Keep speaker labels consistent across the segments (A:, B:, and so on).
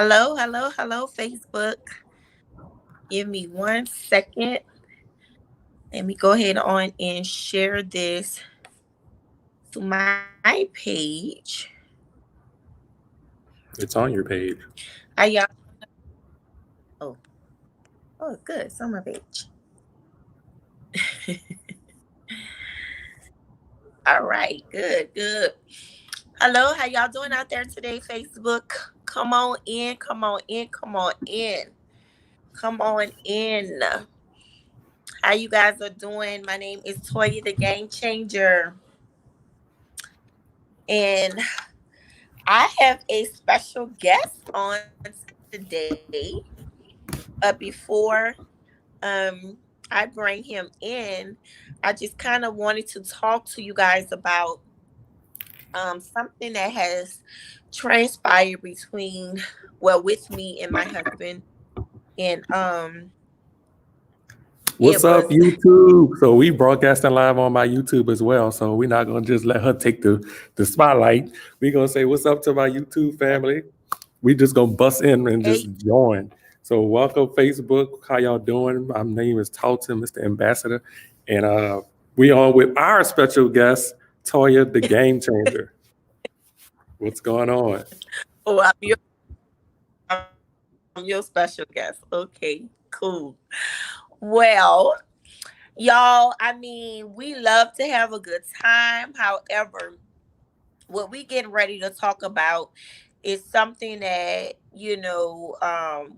A: Hello, Facebook. Give me 1 second. Let me go ahead on and share this to my page.
B: It's on your page.
A: Are y'all? Oh, good. It's on my page. All right, good. Hello, how y'all doing out there today, Facebook? Come on in, come on in, come on in, come on in. How you guys are doing? My name is Toya, the Game Changer, and I have a special guest on today. Before I bring him in, I just kind of wanted to talk to you guys about something that has transpired between, well, with me and my husband, and
B: What's
A: it
B: up,
A: was.
B: YouTube? So we broadcasting live on my YouTube as well. So we're not gonna just let her take the spotlight. We're gonna say what's up to my YouTube family. We just gonna bust in and
A: Hey,
B: just join. So welcome Facebook. How y'all doing? My name is Talton, Mr. Ambassador, and we on with our special guest, Toya, the Game Changer. What's going on?
A: oh, I'm your special guest. Okay, cool. Well, y'all, I mean, we love to have a good time. However, what we getting ready to talk about is something that,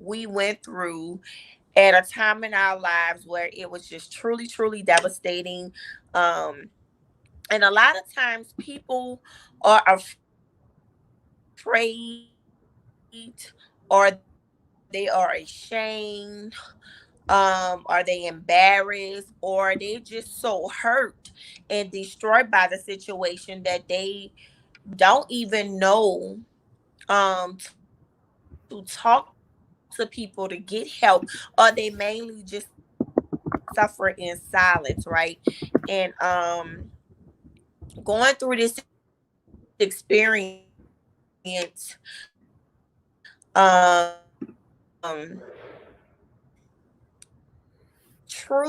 A: we went through at a time in our lives where it was just truly devastating. Um, and a lot of times people are afraid, or they are ashamed, are they embarrassed, or they just so hurt and destroyed by the situation that they don't even know to talk to people to get help, or they mainly just suffer in silence, right? And going through this experience,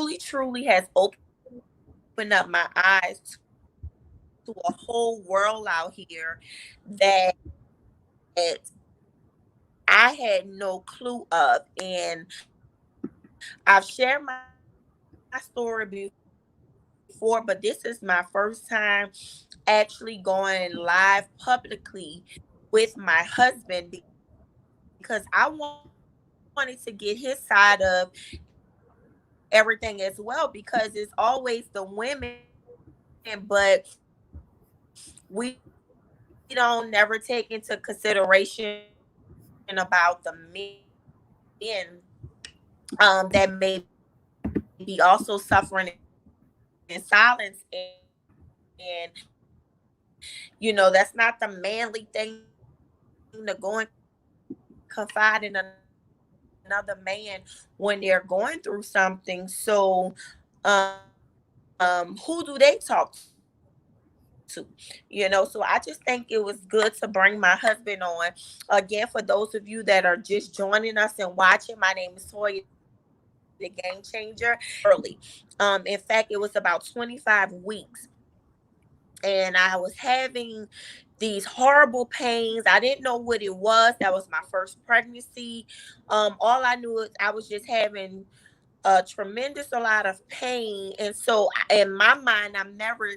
A: truly has opened up my eyes to a whole world out here that I had no clue of. And I've shared my story before, but this is my first time actually going live publicly with my husband because I wanted to get his side of everything as well, because it's always the women, but we don't never take into consideration about the men that may be also suffering in silence. And that's not the manly thing to go and confide in another man when they're going through something. So who do they talk to? So I just think it was good to bring my husband on. Again, for those of you that are just joining us and watching, my name is Toya, the Game Changer. In fact, it was about 25 weeks, and I was having these horrible pains. I didn't know what it was. That was my first pregnancy. All I knew is I was just having a tremendous a lot of pain. And so in my mind, I'm never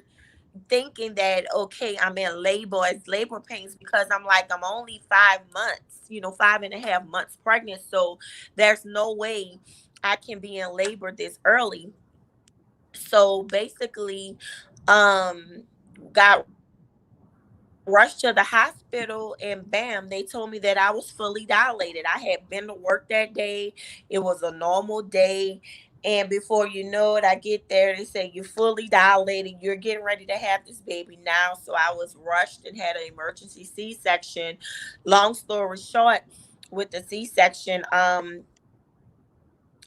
A: thinking that, okay, I'm in labor as labor pains, because I'm like, I'm only 5 months, 5.5 months pregnant. So there's no way I can be in labor this early. So basically, got rushed to the hospital, and bam, they told me that I was fully dilated. I had been to work that day. It was a normal day. And before you know it, I get there. They say, you're fully dilated. You're getting ready to have this baby now. So I was rushed and had an emergency C-section. Long story short, with the C-section,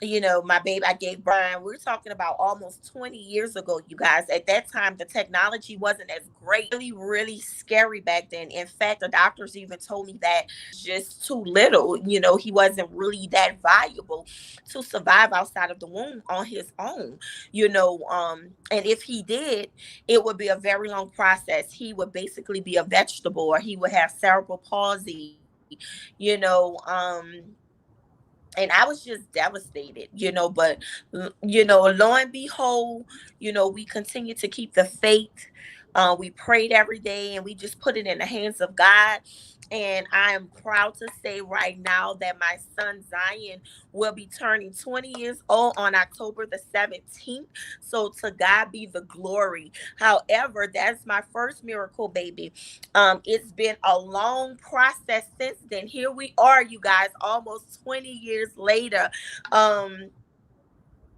A: My baby, I gave birth. We're talking about almost 20 years ago, you guys. At that time, the technology wasn't as great. Really, really scary back then. In fact, the doctors even told me that just too little. He wasn't really that valuable to survive outside of the womb on his own. And if he did, it would be a very long process. He would basically be a vegetable, or he would have cerebral palsy. You know, and I was just devastated. But lo and behold, we continue to keep the faith. We prayed every day, and we just put it in the hands of God. And I am proud to say right now that my son Zion will be turning 20 years old on October the 17th. So to God be the glory. However, that's my first miracle baby. It's been a long process since then. Here we are, you guys, almost 20 years later. Um,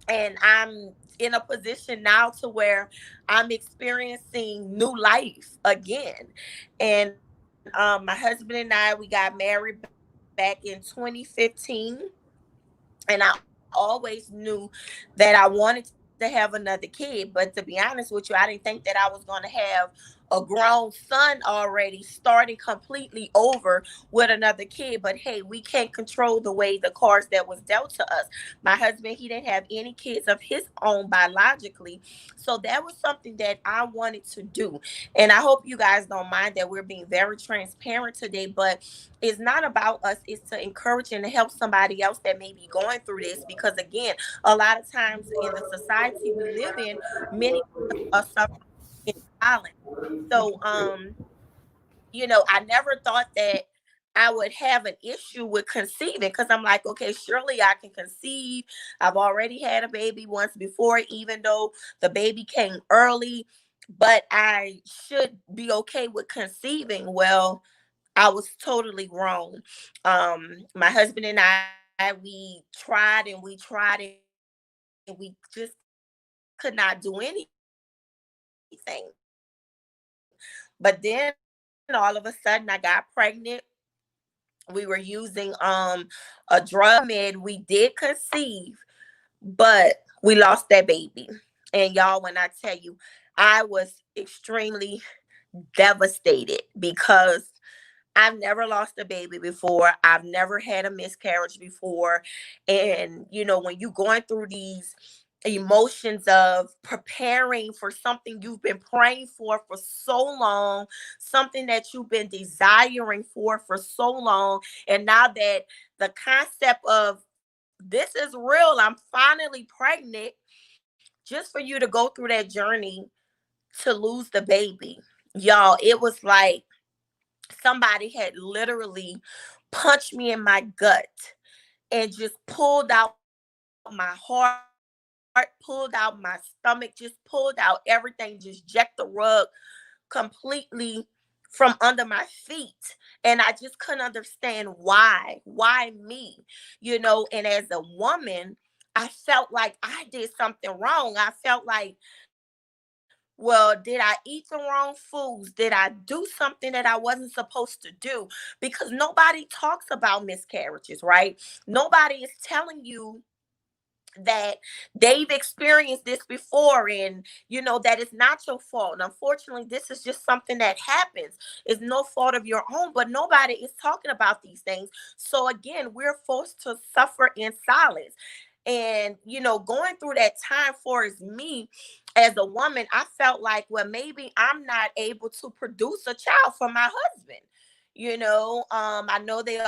A: and I'm in a position now to where I'm experiencing new life again. And my husband and I, we got married back in 2015, and I always knew that I wanted to have another kid. But to be honest with you, I didn't think that I was going to have a grown son already starting completely over with another kid. But hey, we can't control the way the cards that was dealt to us. My husband, he didn't have any kids of his own biologically. So that was something that I wanted to do. And I hope you guys don't mind that we're being very transparent today, but it's not about us. It's to encourage and to help somebody else that may be going through this. Because again, a lot of times in the society we live in, many of us are suffering in silence. So, I never thought that I would have an issue with conceiving, because I'm like, okay, surely I can conceive. I've already had a baby once before, even though the baby came early, but I should be okay with conceiving. Well, I was totally wrong. My husband and I, we tried and we tried and we just could not do anything. But then all of a sudden I got pregnant. We were using a drug called Clomid. We did conceive, but we lost that baby. And y'all, when I tell you, I was extremely devastated, because I've never lost a baby before. I've never had a miscarriage before. And, when you're going through these emotions of preparing for something you've been praying for so long, something that you've been desiring for so long, and now that the concept of this is real, I'm finally pregnant, just for you to go through that journey to lose the baby. Y'all, it was like somebody had literally punched me in my gut and just pulled out my heart, pulled out my stomach, just pulled out everything, just jacked the rug completely from under my feet. And I just couldn't understand why me. And as a woman, I felt like I did something wrong. I felt like, well, did I eat the wrong foods? Did I do something that I wasn't supposed to do? Because nobody talks about miscarriages, right? Nobody is telling you that they've experienced this before, and that it's not your fault. Unfortunately, this is just something that happens. It's no fault of your own, but nobody is talking about these things. So again, we're forced to suffer in silence. And going through that time for as me as a woman, I felt like, well, maybe I'm not able to produce a child for my husband. I know they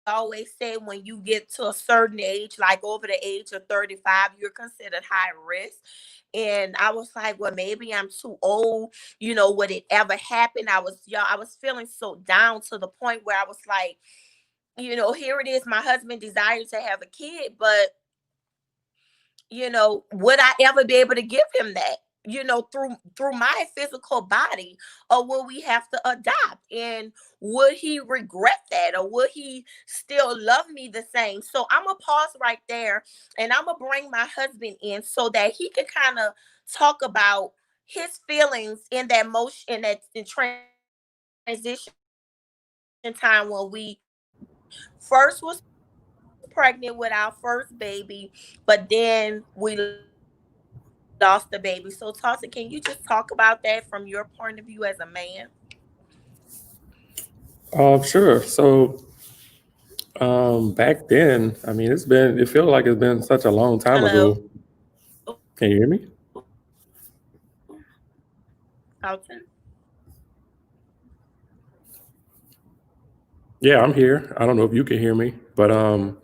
A: always say when you get to a certain age, like over the age of 35, you're considered high risk. And I was like, well, maybe I'm too old. Would it ever happen? I was feeling so down to the point where I was like, here it is. My husband desires to have a kid, but would I ever be able to give him that? Through my physical body, or will we have to adopt? And would he regret that, or would he still love me the same? So I'm gonna pause right there, and I'm gonna bring my husband in so that he can kind of talk about his feelings in that motion, in that in transition time when we first was pregnant, pregnant with our first baby, but then we lost the baby. So, Tulsa, can you just talk about that from your point of view as a man?
B: Sure. So back then, I mean, it feels like it's been such a long time
A: Hello,
B: ago. Can you hear me?
A: Alton.
B: Yeah, I'm here. I don't know if you can hear me, but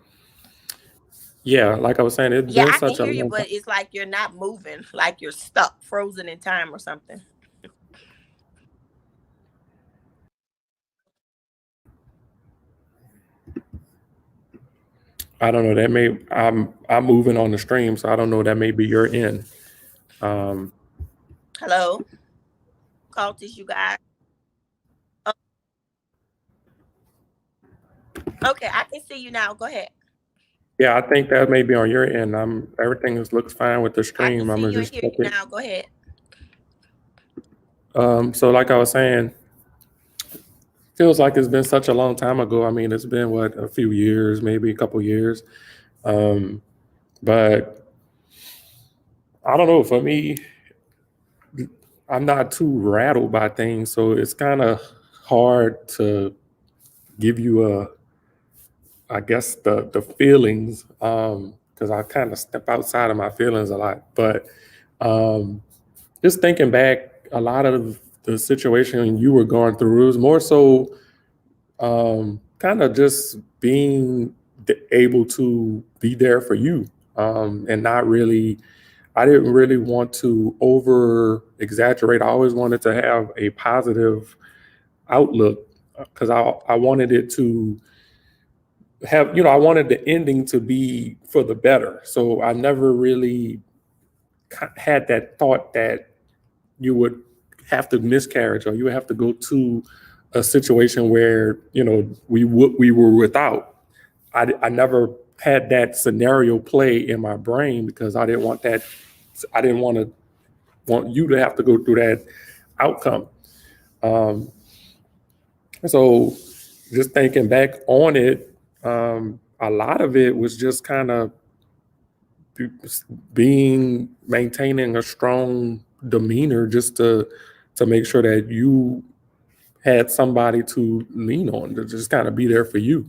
B: yeah, like I was saying, it's
A: Yeah,
B: been
A: I can
B: such a
A: hear you,
B: long
A: but
B: time.
A: it's like you're not moving, like you're stuck, frozen in time or something.
B: I don't know. I'm moving on the stream, so I don't know. That may be your end. Um,
A: Hello, cultists, you guys. Oh, okay, I can see you now. Go ahead.
B: yeah, I think that may be on your end. Everything looks fine with the
A: I can
B: stream. I'm
A: see
B: gonna
A: you and
B: just
A: hear
B: check
A: you
B: it.
A: now. Go ahead.
B: So like I was saying, feels like it's been such a long time ago. I mean, it's been what, a few years, maybe a couple years. Um, but I don't know. For me, I'm not too rattled by things, so it's kind of hard to give you I guess the feelings, because I kind of step outside of my feelings a lot. But um, just thinking back, a lot of the situation you were going through, it was more so kind of just being able to be there for you, and not really. I didn't really want to over exaggerate. I always wanted to have a positive outlook because I wanted it to have, I wanted the ending to be for the better. So I never really had that thought that you would have to miscarriage or you would have to go to a situation where, we were without. I never had that scenario play in my brain because I didn't want that. I didn't want you to have to go through that outcome. Um, so just thinking back on it, a lot of it was just kind of being maintaining a strong demeanor just to make sure that you had somebody to lean on to just kind of be there for you.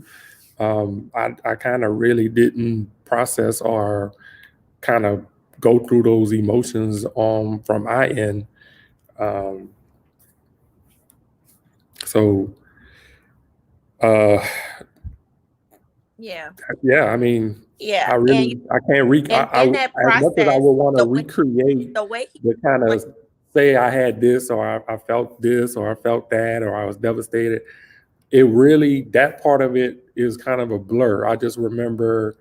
B: I kind of really didn't process or kind of go through those emotions from my end. Um, so uh,
A: Yeah,
B: yeah, I mean,
A: yeah,
B: I
A: and
B: really I can't re
A: and in that
B: as much as I
A: process,
B: would want to recreate
A: the way he
B: the kind
A: went,
B: of say I had this or I felt this or I felt that or I was devastated. It really, that part of it is kind of a blur. I just remember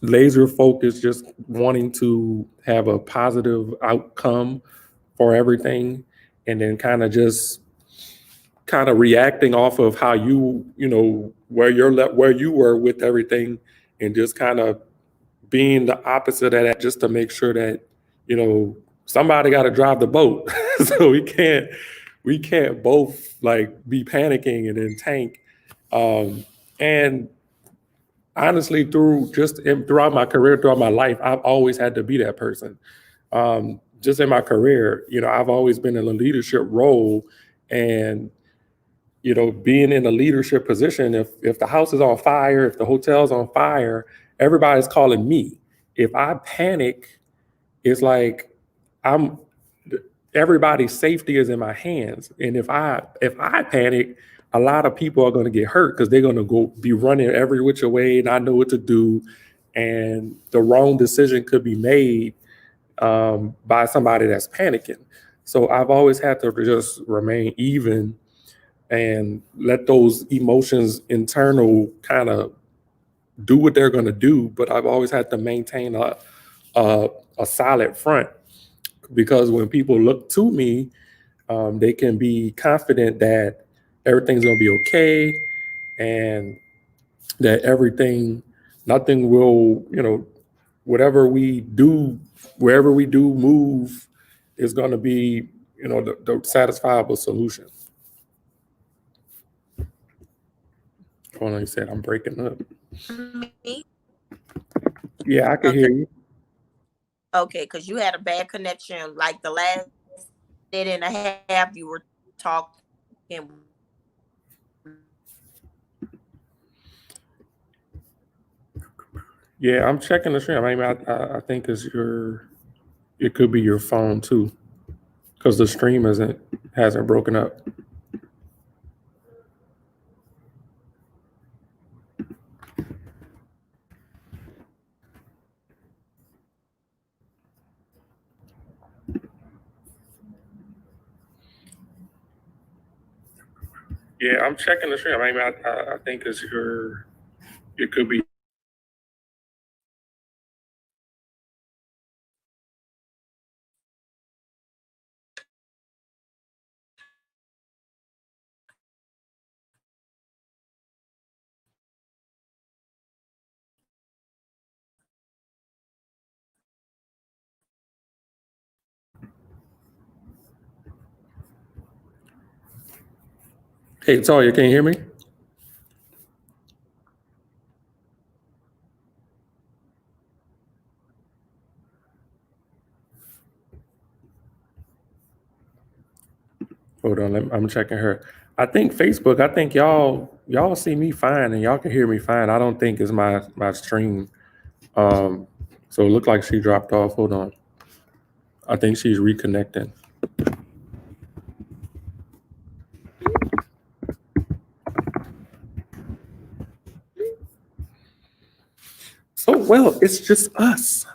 B: laser focus, just wanting to have a positive outcome for everything, and then kind of reacting off of how where you were with everything, and just kind of being the opposite of that, just to make sure that you know somebody got to drive the boat. So we can't both like be panicking and then tank. And honestly, throughout my career, throughout my life, I've always had to be that person. Just in my career, I've always been in a leadership role, and being in a leadership position, if the house is on fire, if the hotel's on fire, everybody's calling me. If I panic, it's like I'm everybody's safety is in my hands. And if I panic, a lot of people are going to get hurt because they're going to go be running every which way, and I know what to do, and the wrong decision could be made by somebody that's panicking. So I've always had to just remain even and let those emotions internal kind of do what they're going to do. But I've always had to maintain a, a solid front, because when people look to me, they can be confident that everything's going to be okay, and that nothing will, whatever we do, wherever we do move, is going to be, the satisfiable solution. Hold on, you said I'm breaking up.
A: Me?
B: Yeah, I can
A: Okay.
B: hear you.
A: Okay, because you had a bad connection. Like the last minute and a half, you were talking.
B: Yeah, I'm checking the stream. I mean, I think it could be your phone too, because the stream hasn't broken up. Yeah, I'm checking the stream. I mean, I think it could be your phone too. Hey, Toya, can you hear me? Hold on, I'm checking her. I think Facebook. I think y'all see me fine and y'all can hear me fine. I don't think it's my stream. Um, so it looked like she dropped off. Hold on. I think she's reconnecting. So well, it's just us.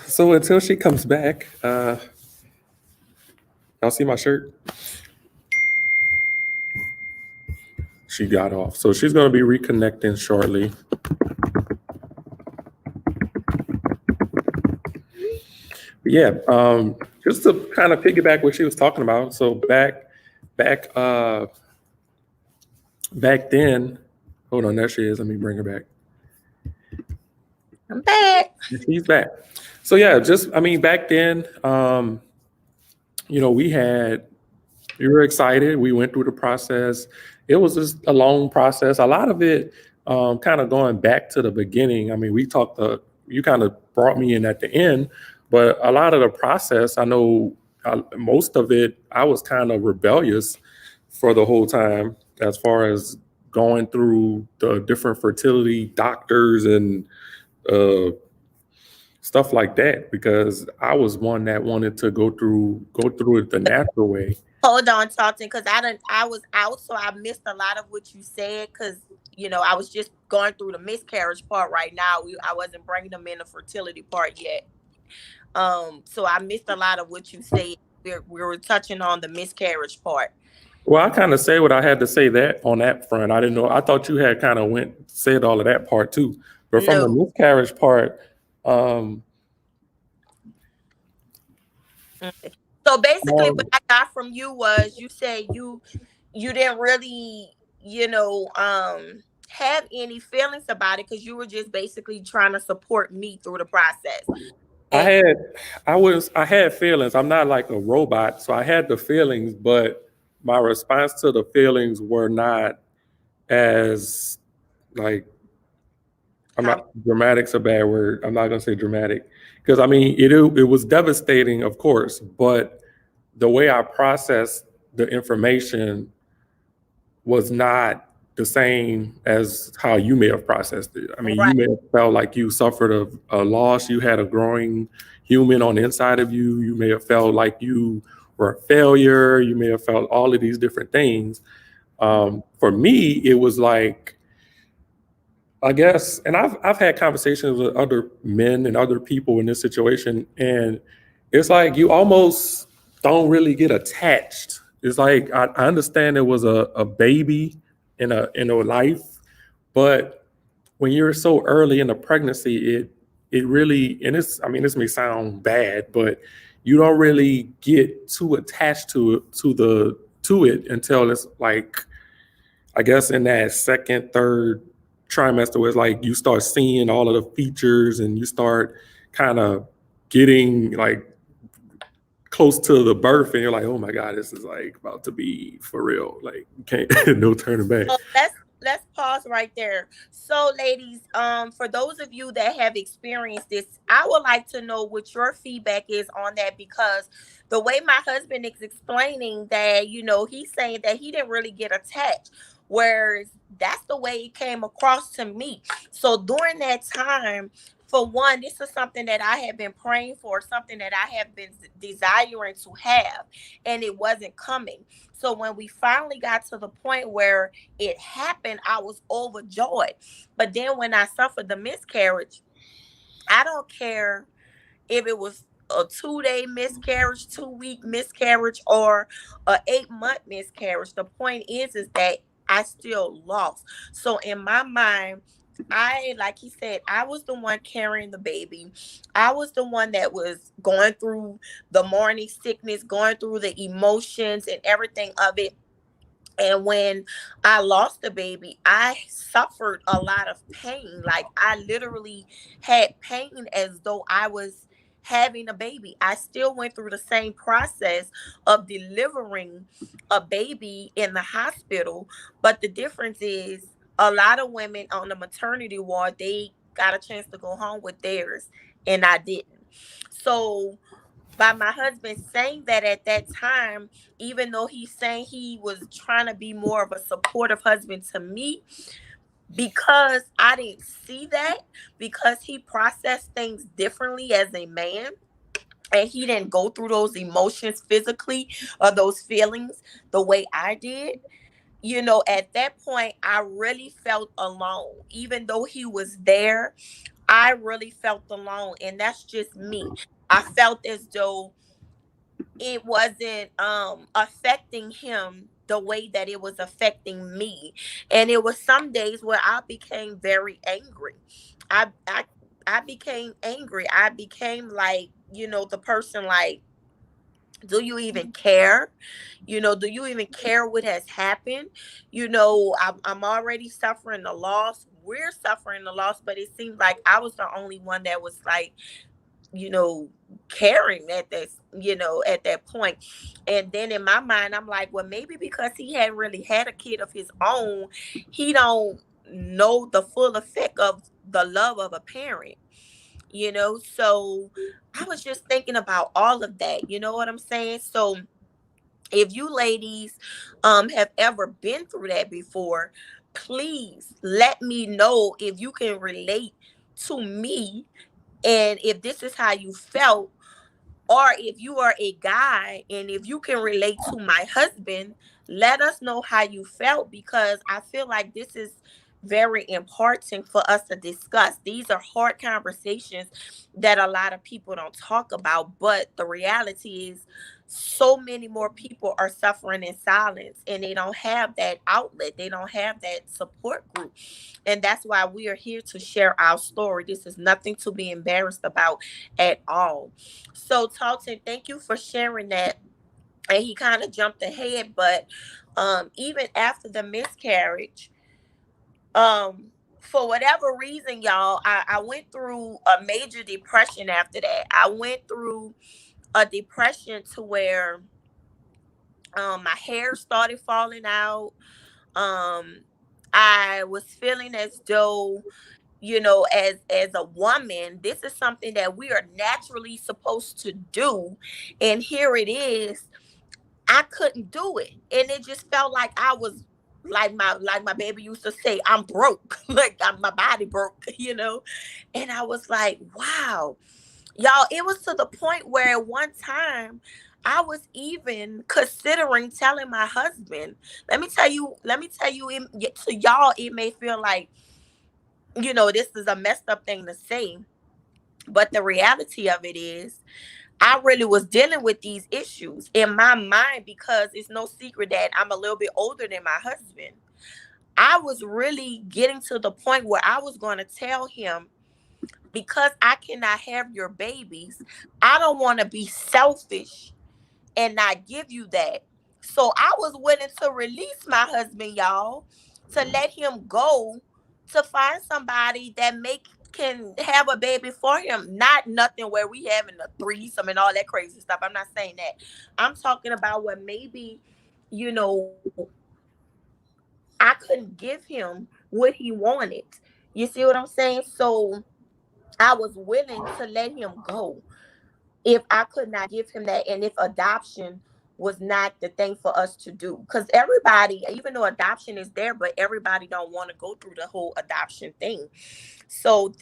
B: So until she comes back, y'all see my shirt? She got off. So she's gonna be reconnecting shortly. But yeah, just to kind of piggyback what she was talking about. So back back then, hold on, there she is. Let me bring her back.
A: I'm back.
B: She's back. So yeah, just I mean back then, we were excited. We went through the process. It was just a long process. A lot of it kind of going back to the beginning. I mean, you kind of brought me in at the end, but a lot of the process, I know most of it, I was kind of rebellious for the whole time as far as going through the different fertility doctors and uh, stuff like that because I was one that wanted to go through it the natural way.
A: Hold on, Talton, because I was out, so I missed a lot of what you said. Because I was just going through the miscarriage part right now. I wasn't bringing them in the fertility part yet. So I missed a lot of what you said. We were touching on the miscarriage part.
B: Well, I kind of say what I had to say that on that front. I didn't know. I thought you had kind of said all of that part too. But from the
A: No.
B: miscarriage part, um,
A: Okay. So basically, what
B: um,
A: I got from you was you said you didn't really have any feelings about it because you were just basically trying to support me through the process.
B: I
A: And
B: had, I had feelings. I'm not like a robot, so I had the feelings, but my response to the feelings were not as like I'm
A: com-
B: not dramatic's a bad word. I'm not gonna say dramatic because I mean it was devastating, of course, but the way I processed the information was not the same as how you may have processed it. I mean, you
A: right,
B: may have felt like you suffered a loss, you had a growing human on the inside of you. You may have felt like you were a failure. You may have felt all of these different things. For me, it was like I guess, and I've had conversations with other men and other people in this situation, and it's like you almost don't really get attached. It's like I understand it was a baby in a life, but when you're so early in the pregnancy, it really and it's I mean this may sound bad, but you don't really get too attached to it until it's like I guess in that second, third trimester, where it's like you start seeing all of the features and you start kind of getting like close to the birth, and you're like, oh my God, this is like about to be for real. Like, you can't, no turning back.
A: so let's pause right there. So, ladies, for those of you that have experienced this, I would like to know what your feedback is on that, because the way my husband is explaining that, he's saying that he didn't really get attached, whereas that's the way it came across to me. So during that time, for one, this is something that I have been praying for, something that I have been desiring to have, and it wasn't coming. So when we finally got to the point where it happened, I was overjoyed. But then when I suffered the miscarriage, I don't care if it was a 2 day miscarriage, 2 week miscarriage, or a 8 month miscarriage. The point is that I still lost. So in my mind, like he said, I was the one carrying the baby. I was the one that was going through the morning sickness, going through the emotions and everything of it. And when I lost the baby, I suffered a lot of pain. Like, I literally had pain as though I was having a baby. I still went through the same process of delivering a baby in the hospital. But the difference is, a lot of women on the maternity ward, they got a chance to go home with theirs, and I didn't. So by my husband saying that at that time, even though he's saying he was trying to be more of a supportive husband to me, because I didn't see that, because he processed things differently as a man, and he didn't go through those emotions physically, or those feelings, the way I did. At that point, I really felt alone. Even though he was there, I really felt alone. And that's just me. I felt as though it wasn't affecting him the way that it was affecting me. And it was some days where I became very angry. I i i became angry. I became like, the person, like, do you even care? Do you even care what has happened? I'm already suffering the loss. We're suffering the loss, but it seemed like I was the only one that was like, you know, caring at this, at that point. And then in my mind, I'm like, well, maybe because he hadn't really had a kid of his own, he don't know the full effect of the love of a parent. So I was just thinking about all of that. You know what I'm saying? So if you ladies have ever been through that before, please let me know if you can relate to me, and if this is how you felt, or if you are a guy and if you can relate to my husband, let us know how you felt, because I feel like this is very important for us to discuss. These are hard conversations that a lot of people don't talk about, but the reality is so many more people are suffering in silence, and they don't have that outlet. They don't have that support group. And that's why we are here to share our story. This is nothing to be embarrassed about at all. So, Talton, thank you for sharing that. And he kind of jumped ahead, but even after the miscarriage, for whatever reason, y'all, I went through a major depression after that. I went through a depression to where my hair started falling out. Um, I was feeling as though, as a woman, this is something that we are naturally supposed to do, and here it is, I couldn't do it. And it just felt like I was, like my baby used to say, I'm broke. Like, my body broke. And I was like, wow. Y'all, it was to the point where at one time I was even considering telling my husband. Let me tell you, to y'all, it may feel like, this is a messed up thing to say, but the reality of it is, I really was dealing with these issues in my mind, because it's no secret that I'm a little bit older than my husband. I was really getting to the point where I was going to tell him, because I cannot have your babies, I don't want to be selfish and not give you that. So I was willing to release my husband, y'all, to let him go, to find somebody that can have a baby for him. Not nothing where we having a threesome and all that crazy stuff. I'm not saying that. I'm talking about what maybe, you know, I couldn't give him what he wanted. You see what I'm saying? So I was willing to let him go if I could not give him that, and if adoption was not the thing for us to do. Because everybody, even though adoption is there, but everybody don't want to go through the whole adoption thing. So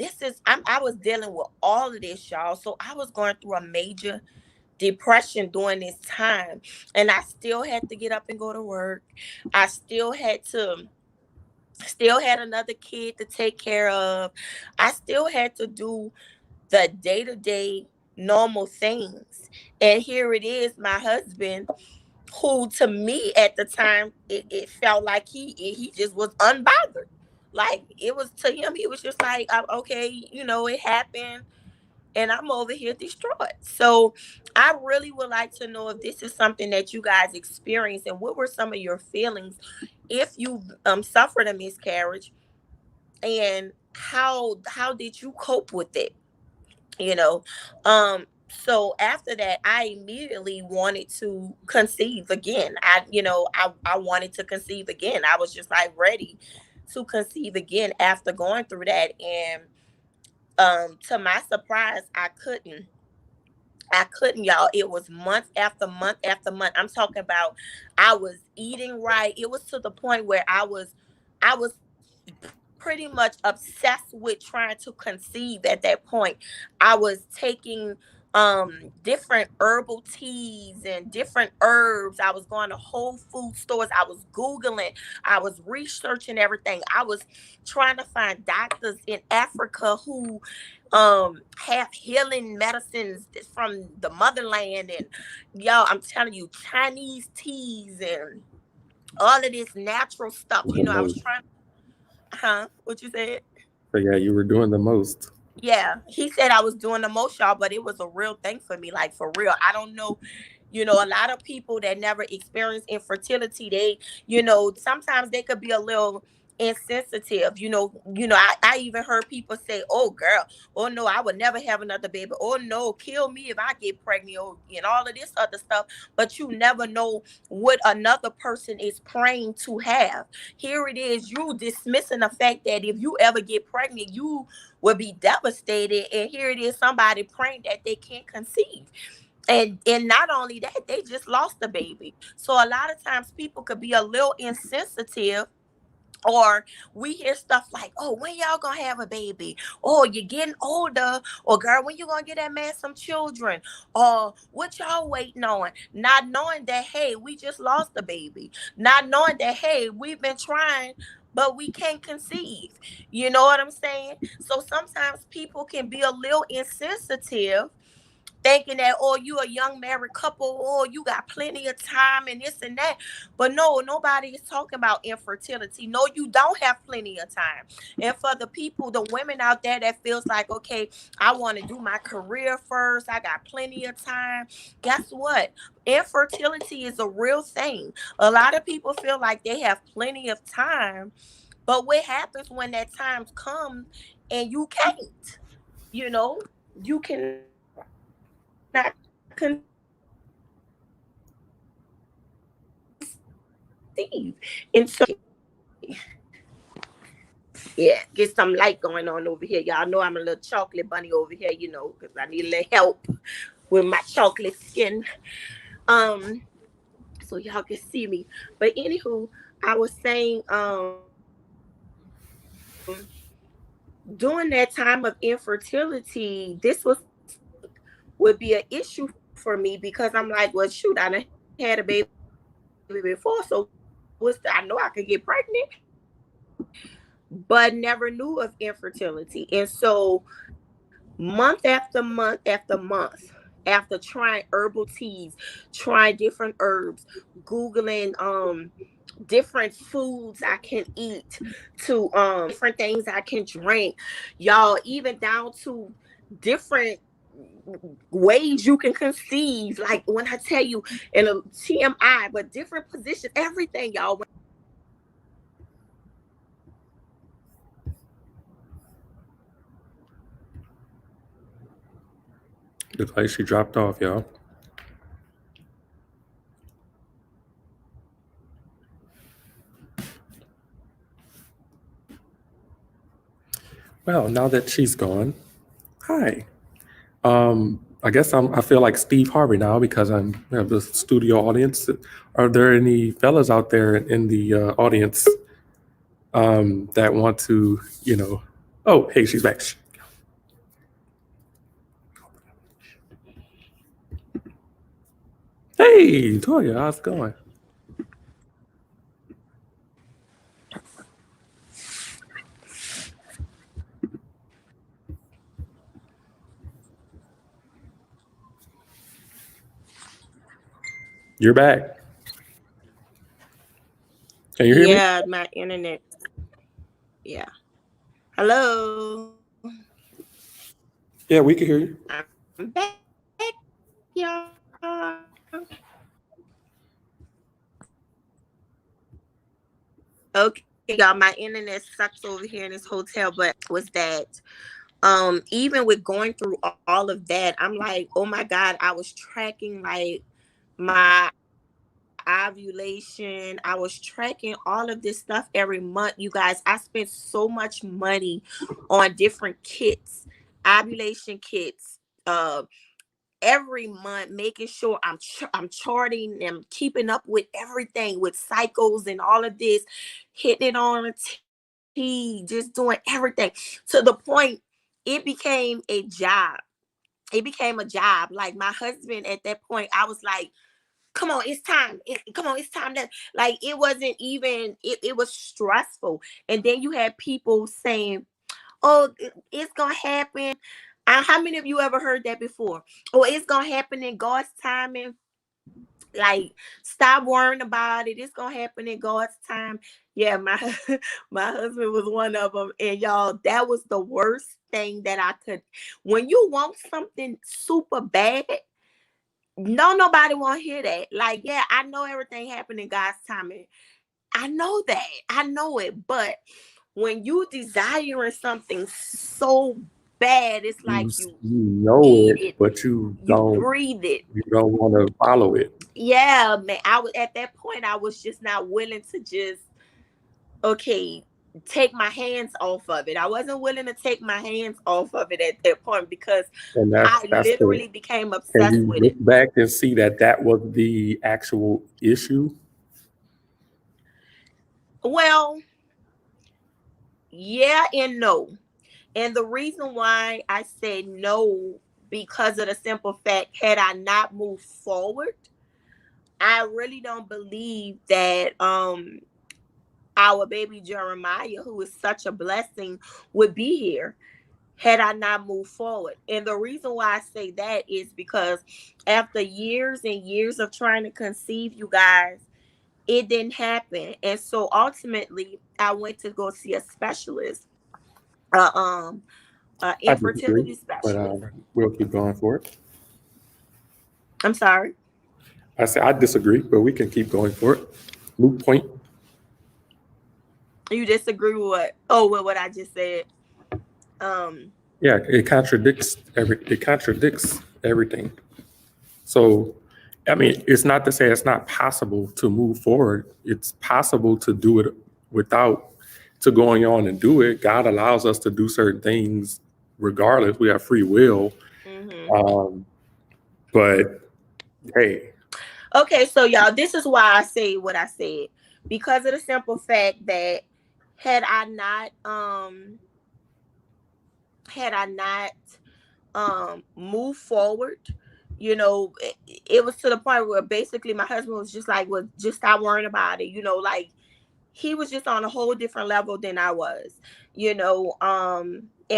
A: I was dealing with all of this, y'all. So I was going through a major depression during this time, and I still had to get up and go to work. I still had another kid to take care of. I still had to do the day-to-day normal things. And here it is, my husband, who to me at the time, it felt like he just was unbothered. Like, it was to him, he was just like, okay, it happened, and I'm over here destroyed. So I really would like to know if this is something that you guys experienced, and what were some of your feelings if you suffered a miscarriage, and how did you cope with it? you know so after that, I immediately wanted to conceive again. I wanted to conceive again. I was just like ready to conceive again after going through that. And to my surprise, I couldn't, y'all. It was month after month after month. I'm talking about, I was eating right. It was to the point where I was pretty much obsessed with trying to conceive at that point. I was taking different herbal teas and different herbs. I was going to Whole Food stores. I was Googling. I was researching everything. I was trying to find doctors in Africa who have healing medicines from the motherland. And y'all, I'm telling you, Chinese teas and all of this natural stuff.
B: The
A: I was
B: most.
A: trying. Huh? What you said?
B: So yeah, you were doing the most.
A: Yeah, he said I was doing the most, y'all, but it was a real thing for me, like for real. I don't know. A lot of people that never experience infertility, sometimes they could be a little insensitive. I even heard people say, "Oh, girl, oh no, I would never have another baby. Oh no, kill me if I get pregnant," and all of this other stuff. But you never know what another person is praying to have. Here it is, you dismissing the fact that if you ever get pregnant, you will be devastated. And here it is, somebody praying that they can't conceive. And not only that, they just lost the baby. So a lot of times people could be a little insensitive, or we hear stuff like, "Oh, when y'all gonna have a baby? Oh, you're getting older." Or, "Girl, when you gonna get that man some children?" Or, "What y'all waiting on?" Not knowing that, hey, we just lost the baby. Not knowing that, hey, we've been trying, but we can't conceive. You know what I'm saying? So sometimes people can be a little insensitive, thinking that, "Oh, you a young married couple, oh, you got plenty of time and this and that." But no, nobody is talking about infertility. No, you don't have plenty of time. And for the people, the women out there that feels like, "Okay, I want to do my career first, I got plenty of time," guess what? Infertility is a real thing. A lot of people feel like they have plenty of time, but what happens when that time comes and you can't? You know, you cannot conceive. And so yeah, get some light going on over here. Y'all know I'm a little chocolate bunny over here, because I need a little help with my chocolate skin. Um, so y'all can see me. But anywho, I was saying, during that time of infertility, this would be an issue for me, because I'm like, well, shoot, I done had a baby before, so I know I could get pregnant. But never knew of infertility. And so month after month after month, after trying herbal teas, trying different herbs, googling different foods I can eat, to different things I can drink, y'all, even down to different ways you can conceive. Like, when I tell you, in a TMI, but different positions, everything, y'all. When I tell you, I was trying different things.
B: Looks like she dropped off, y'all. Well, now that she's gone, hi. I guess I feel like Steve Harvey now because I have the studio audience. Are there any fellas out there in the audience that want to, Oh, hey, she's back. Hey, Toya, how's it going? You're back. Can you hear me?
A: Yeah, my internet. Yeah. Hello.
B: Yeah, we can hear you.
A: I'm back, y'all. Okay, y'all. My internet sucks over here in this hotel, but was that even with going through all of that, I'm like, oh my God, I was tracking like my ovulation. I was tracking all of this stuff every month. You guys, I spent so much money on different kits, ovulation kits, every month, making sure I'm charting and keeping up with everything with cycles and all of this, hitting it on a T, just doing everything to the point it became a job. It became a job. Like my husband at that point, I was like, come on, it's time. Come on, it's time to, like, it wasn't even, it was stressful. And then you had people saying, oh, it's gonna happen. How many of you ever heard that before? Oh, it's gonna happen in God's timing. Like, stop worrying about it. It's gonna happen in God's time. Yeah, my my husband was one of them, and y'all, that was the worst thing that I could. When you want something super bad, no, nobody want to hear that. Like, yeah, I know everything happened in God's timing. I know that. I know it. But when you desiring something so bad, it's like you
B: You know
A: eat
B: it,
A: it,
B: but you
A: you
B: don't
A: breathe it.
B: you don't want to follow it.
A: Yeah, man. I was at that point, I was just not willing to just, okay, take my hands off of it. I wasn't willing to take my hands off of it at that point because
B: And
A: I
B: that's the
A: literally became
B: can
A: obsessed
B: you
A: with
B: look
A: it.
B: back and see that that was the actual issue?
A: Well, yeah and no. And the reason why I said no, because of the simple fact, had I not moved forward, I really don't believe that our baby Jeremiah, who is such a blessing, would be here had I not moved forward. And the reason why I say that is because after years and years of trying to conceive, you guys, it didn't happen. And so ultimately I went to go see a specialist, uh, um
B: I disagree,
A: infertility
B: but
A: specialist.
B: we'll keep going for it.
A: I'm sorry.
B: I say I disagree, but we can keep going for it. Moot point.
A: You disagree with what? Oh, with what I just said. Um,
B: Yeah, it contradicts everything. So, I mean, it's not to say it's not possible to move forward. It's possible to do it without to going on and do it. God allows us to do certain things regardless. We have free will.
A: mhm.
B: Um, but hey,
A: Okay, so y'all, this is why I say what I said, because of the simple fact that had I not had I not moved forward, it was to the point where basically my husband was just like, well, just stop worrying about it, like he was just on a whole different level than I was. In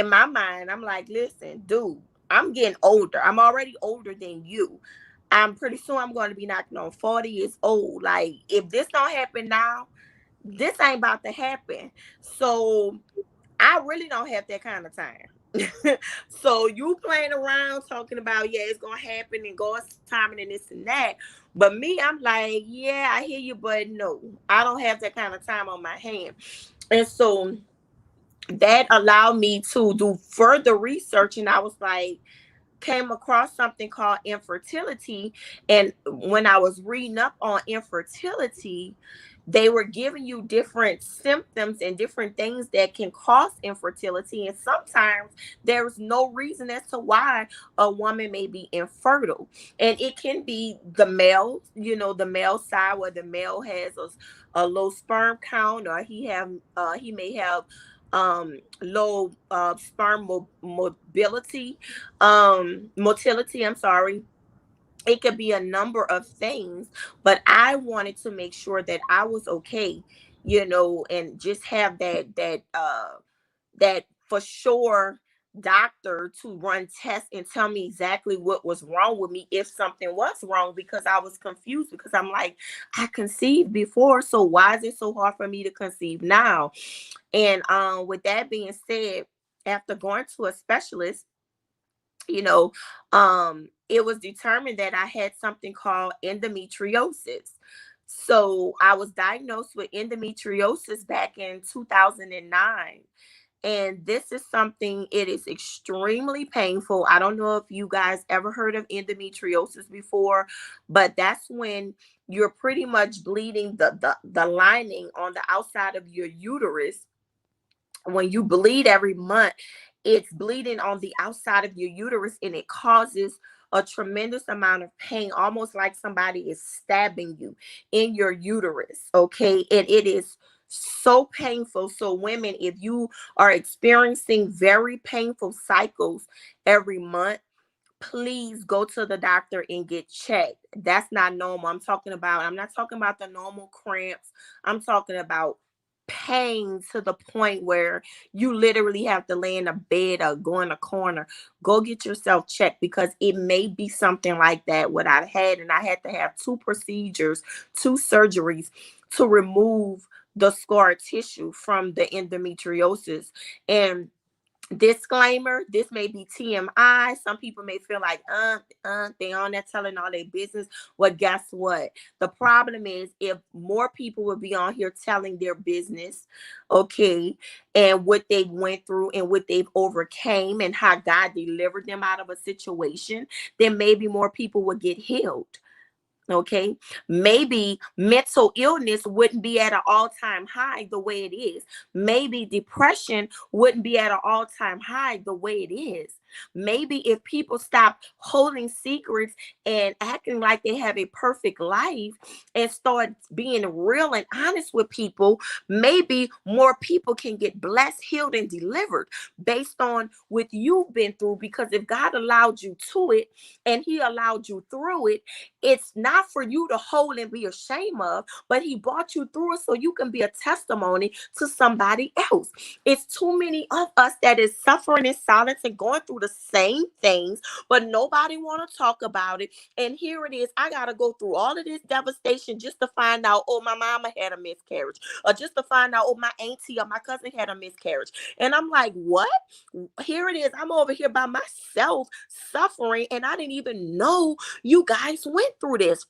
A: my mind, I'm like, listen, dude, I'm getting older. I'm already older than you. I'm pretty soon I'm going to be knocking on 40 years old. Like, if this don't happen now, this ain't about to happen. So I really don't have that kind of time. So you playing around talking about, yeah, it's gonna happen and God's timing and this and that. But me, I'm like, yeah, I hear you, but no, I don't have that kind of time on my hand. And so that allowed me to do further research. And I was like, came across something called infertility. And when I was reading up on infertility, they were giving you different symptoms and different things that can cause infertility. And sometimes there's no reason as to why a woman may be infertile. And it can be the male, the male side, where the male has a low sperm count, or he may have low sperm motility, I'm sorry. It could be a number of things, but I wanted to make sure that I was okay, and just have that for sure doctor to run tests and tell me exactly what was wrong with me, if something was wrong, because I was confused, because I'm like, I conceived before, so why is it so hard for me to conceive now? And with that being said, after going to a specialist, you know, it was determined that I had something called endometriosis. So I was diagnosed with endometriosis back in 2009. And this is something, it is extremely painful. I don't know if you guys ever heard of endometriosis before, but that's when you're pretty much bleeding the lining on the outside of your uterus. When you bleed every month, it's bleeding on the outside of your uterus, and it causes a tremendous amount of pain, almost like somebody is stabbing you in your uterus. Okay. And it is so painful. So, women, if you are experiencing very painful cycles every month, please go to the doctor and get checked. That's not normal. I'm not talking about the normal cramps. I'm talking about pain to the point where you literally have to lay in a bed or go in a corner. Go get yourself checked, because it may be something like that what I had. And I had to have two procedures, two surgeries to remove the scar tissue from the endometriosis. And disclaimer, this may be TMI. Some people may feel like they on there telling all their business. Well, guess what? The problem is, if more people would be on here telling their business, okay, and what they went through and what they've overcame and how God delivered them out of a situation, then maybe more people would get healed. Okay. Maybe mental illness wouldn't be at an all-time high the way it is. Maybe depression wouldn't be at an all-time high the way it is. Maybe if people stop holding secrets and acting like they have a perfect life and start being real and honest with people, maybe more people can get blessed, healed, and delivered based on what you've been through. Because if God allowed you to it and He allowed you through it, it's not for you to hold and be ashamed of, but He brought you through it so you can be a testimony to somebody else. It's too many of us that is suffering in silence and going through the same things, but nobody want to talk about it. And here it is, I got to go through all of this devastation just to find out, oh, my mama had a miscarriage, or just to find out, oh, my auntie or my cousin had a miscarriage. And I'm like, what? Here it is, I'm over here by myself suffering, and I didn't even know you guys went through this.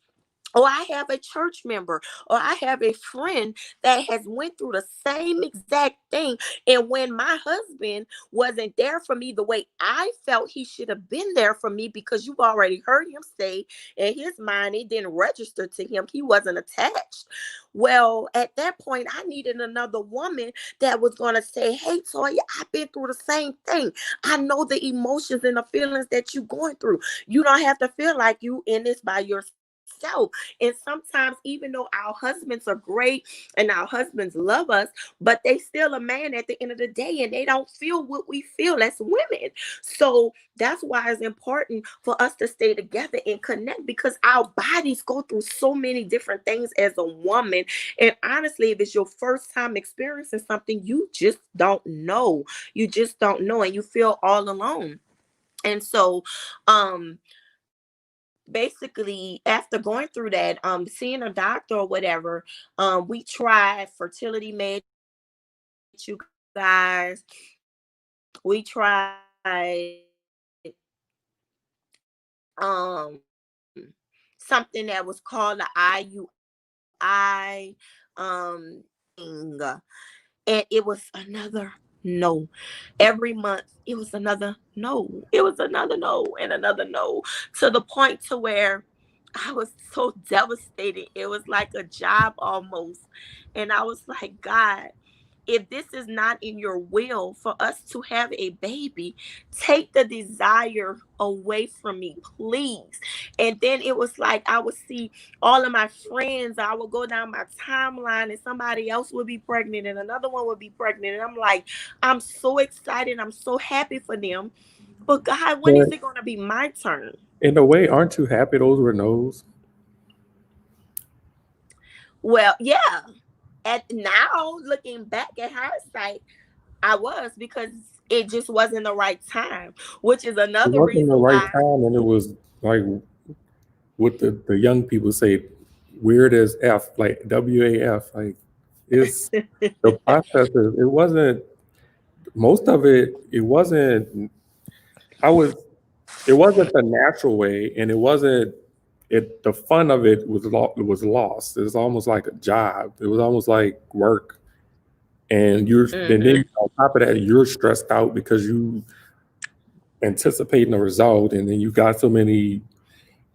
A: Or I have a church member, or I have a friend that has went through the same exact thing. And when my husband wasn't there for me the way I felt he should have been there for me, because you've already heard him say in his mind it didn't register to him, he wasn't attached. Well, at that point, I needed another woman that was going to say, hey, Toya, I've been through the same thing. I know the emotions and the feelings that you're going through. You don't have to feel like you in this by yourself. And sometimes, even though our husbands are great and our husbands love us, but they still a man at the end of the day, and they don't feel what we feel as women. So that's why it's important for us to stay together and connect, because our bodies go through so many different things as a woman. And honestly, if it's your first time experiencing something, you just don't know. You just don't know, and you feel all alone. And so, basically, after going through that, seeing a doctor or whatever, we tried fertility meds, you guys. We tried something that was called the IUI, um thing. And it was another no. Every month it was another no. It was another no and another no, to the point to where I was so devastated. It was like a job almost. And I was like, God, if this is not in your will for us to have a baby, take the desire away from me, please. And then it was like I would see all of my friends, I would go down my timeline and somebody else would be pregnant and another one would be pregnant. And I'm like, I'm so excited. I'm so happy for them. But God, when is
B: But
A: it going to be my turn?
B: in a way, aren't you happy those were no's?
A: Well, yeah. At now, looking back at hindsight, I was, because it just wasn't the right time, which is
B: It
A: another
B: wasn't the
A: reason
B: right
A: why.
B: time, and it was like what the young people say, weird as F, like WAF. Like it's the process. It wasn't most of it. It wasn't. I was. It wasn't the natural way, and it wasn't. It the fun of it was lost. It was almost like a job. It was almost like work, and
A: Hmm.
B: then on top of that, you're stressed out because you anticipating a result, and then you got so many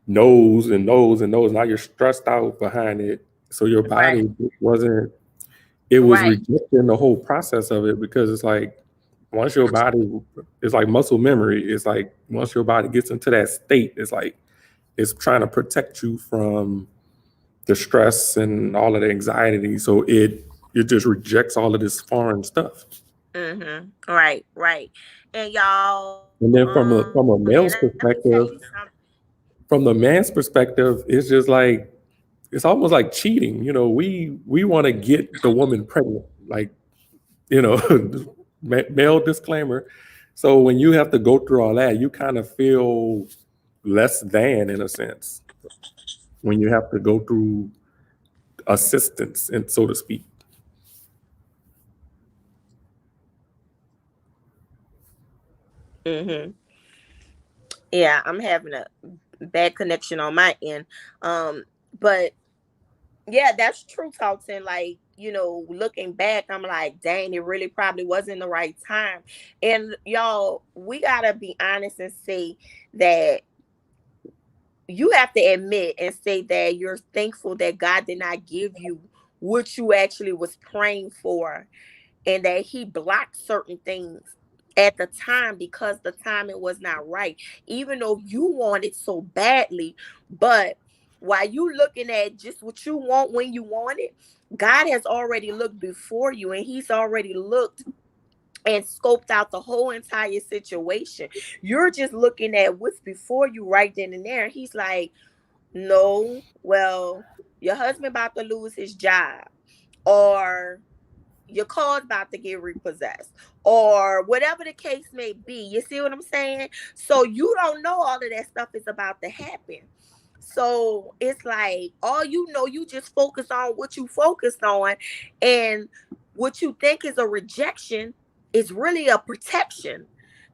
B: no's and no's and no's. Now you're stressed out behind it. So your
A: Right,
B: body wasn't, it was
A: right.
B: rejecting the whole process of it because it's like once your body, it's like muscle memory. It's like once your body gets into that state, it's like it's trying to protect you from the stress and all of the anxiety. So it just rejects all of this foreign stuff.
A: Right, right. And y'all,
B: And then
A: and
B: from a
A: let me
B: male's
A: tell you
B: perspective,
A: something.
B: from the man's perspective, it's just like it's almost like cheating. We want to get the woman pregnant, like you know, male disclaimer. So when you have to go through all that, you kind of feel less than in a sense when you have to go through assistance and so to speak.
A: Hmm. Yeah, I'm having a bad connection on my end. But yeah, that's true, Talton. Like, looking back, I'm like, dang, it really probably wasn't the right time. And y'all, we gotta be honest and say that you have to admit and say that you're thankful that God did not give you what you actually was praying for, and that he blocked certain things at the time because the timing was not right, even though you want it so badly. But while you looking at just what you want when you want it, God has already looked before you, and he's already looked and scoped out the whole entire situation. You're just looking at what's before you right then and there. He's like, no, well, your husband about to lose his job, or your car's about to get repossessed, or whatever the case may be. You see what I'm saying? So you don't know all of that stuff is about to happen. So it's like all you just focus on what you focused on, and what you think is a rejection is really a protection.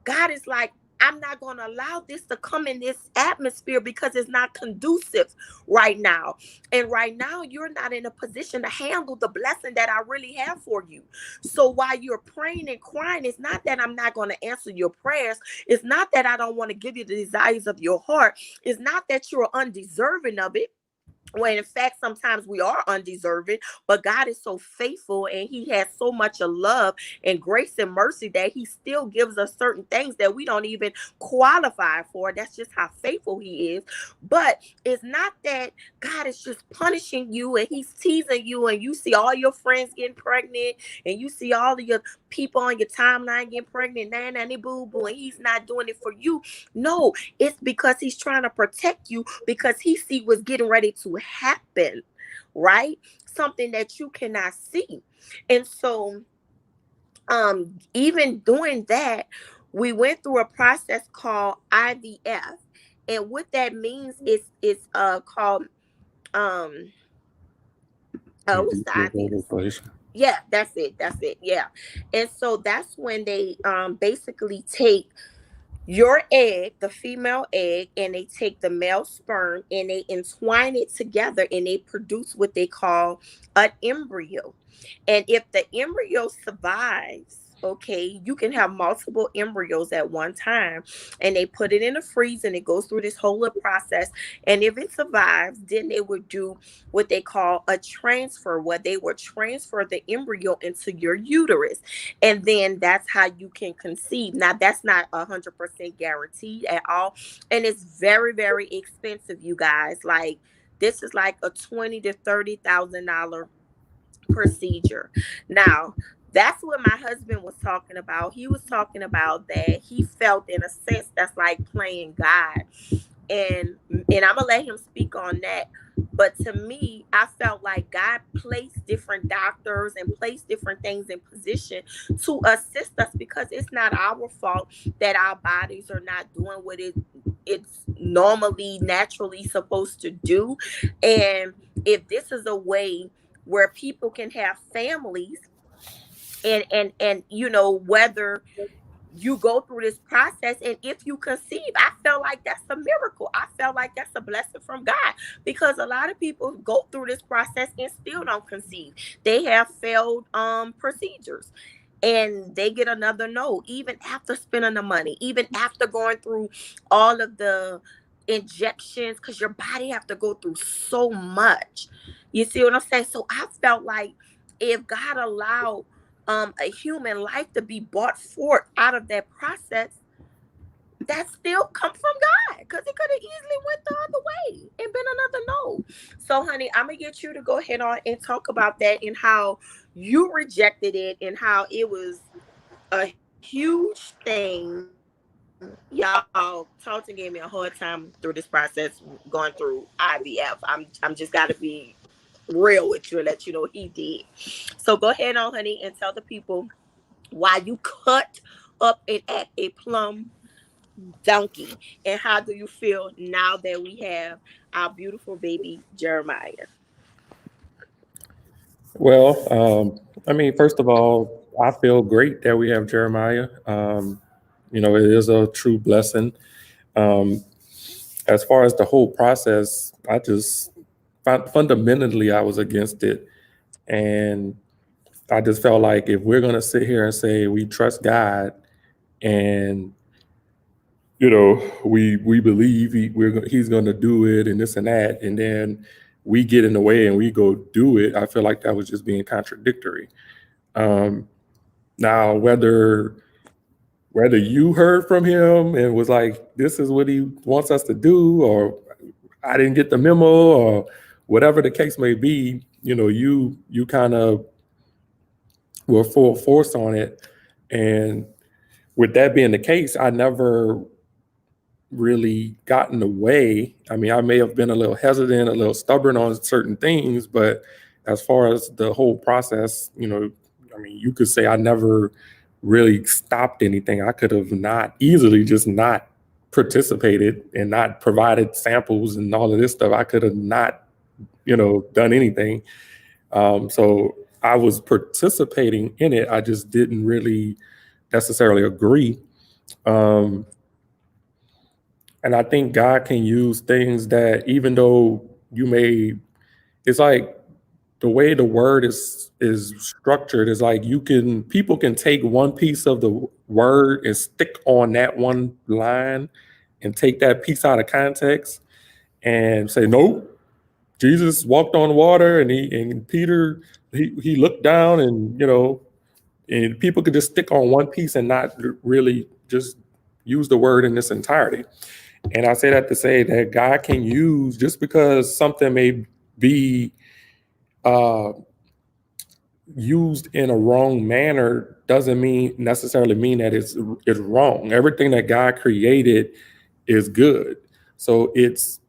A: God is like, I'm not going to allow this to come in this atmosphere because it's not conducive right now. And right now, you're not in a position to handle the blessing that I really have for you. So while you're praying and crying, it's not that I'm not going to answer your prayers. It's not that I don't want to give you the desires of your heart. It's not that you're undeserving of it, when in fact sometimes we are undeserving. But God is so faithful, and he has so much of love and grace and mercy that he still gives us certain things that we don't even qualify for. That's just how faithful he is. But it's not that God is just punishing you and he's teasing you, and you see all your friends getting pregnant, and you see all of your people on your timeline getting pregnant, nanny boo boo, and he's not doing it for you. No, it's because he's trying to protect you, because he see what's getting ready to happen, right? Something that you cannot see. And so even doing that, we went through a process called IVF. And what that means is called um what's the
B: Inducement
A: IVF?
B: ovulation.
A: Yeah, that's it. Yeah. And so that's when they basically take your egg, the female egg, and they take the male sperm and they entwine it together, and they produce what they call an embryo. And if the embryo survives, okay, you can have multiple embryos at one time, and they put it in the freeze and it goes through this whole little process. And if it survives, then they would do what they call a transfer, where they would transfer the embryo into your uterus, and then that's how you can conceive. Now that's not 100% guaranteed at all, and it's very, very expensive, you guys. Like, this is like a 20 to 30 thousand dollar procedure. Now, that's what my husband was talking about. He was talking about that he felt, in a sense, that's like playing God. And I'm gonna let him speak on that. But to me, I felt like God placed different doctors and placed different things in position to assist us, because it's not our fault that our bodies are not doing what it's normally naturally supposed to do. And if this is a way where people can have families, and whether you go through this process, and if you conceive, I feel like that's a miracle. I felt like that's a blessing from God, because a lot of people go through this process and still don't conceive. They have failed procedures, and they get another no, even after spending the money, even after going through all of the injections, because your body have to go through so much. You see what I'm saying? So I felt like, if God allowed a human life to be brought forth out of that process, that still come from God, because it could have easily went the other way and been another no. So honey, I'm gonna get you to go ahead on and talk about that, and how you rejected it, and how it was a huge thing. Y'all, Tarleton gave me a hard time through this process, going through IVF. I'm just gotta be real with you and let you know he did. So go ahead on, honey, and tell the people why you cut up and act a plum donkey, and how do you feel now that we have our beautiful baby Jeremiah?
B: Well, I mean, first of all, I feel great that we have Jeremiah. It is a true blessing. Um, as far as the whole process, I just fundamentally I was against it, and I just felt like if we're gonna sit here and say we trust God and we believe he's going to do it and this and that, and then we get in the way and we go do it, I feel like that was just being contradictory. um, Now, whether you heard from him and was like, this is what he wants us to do, or I didn't get the memo, or whatever the case may be, you kind of were full force on it. And with that being the case, I never really gotten away. I mean, I may have been a little hesitant, a little stubborn on certain things, but as far as the whole process, I mean, you could say I never really stopped anything. I could have not easily just not participated and not provided samples and all of this stuff. I could have not, done anything. So I was participating in it. I just didn't really necessarily agree. Um, And I think God can use things that, even though it's like the way the word is structured is like people can take one piece of the word and stick on that one line and take that piece out of context and say, nope, Jesus walked on water, and Peter, he looked down, and people could just stick on one piece and not really just use the word in its entirety. And I say that to say that God can use, just because something may be uh, used in a wrong manner, doesn't necessarily mean that it's wrong. Everything that God created is good. So it's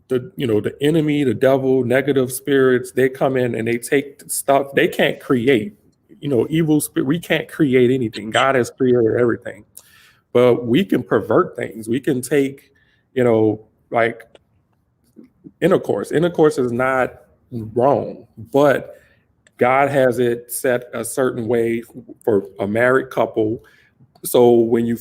B: the enemy, the devil, negative spirits. They come in and they take stuff they can't create. Evil spirit. We can't create anything. God has created everything. But we can pervert things. We can take, like intercourse. Intercourse is not wrong, but God has it set a certain way for a married couple. So when you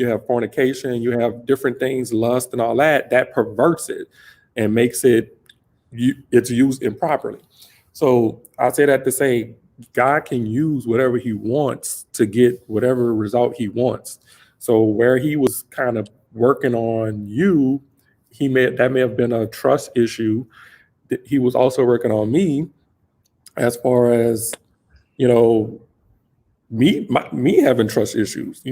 B: have fornication, you have different things, lust and all that, that perverts it and makes it's used improperly. So I say that to say God can use whatever he wants to get whatever result he wants. So where he was kind of working on you, that may have been a trust issue. He was also working on me as far as, you know, me having trust issues,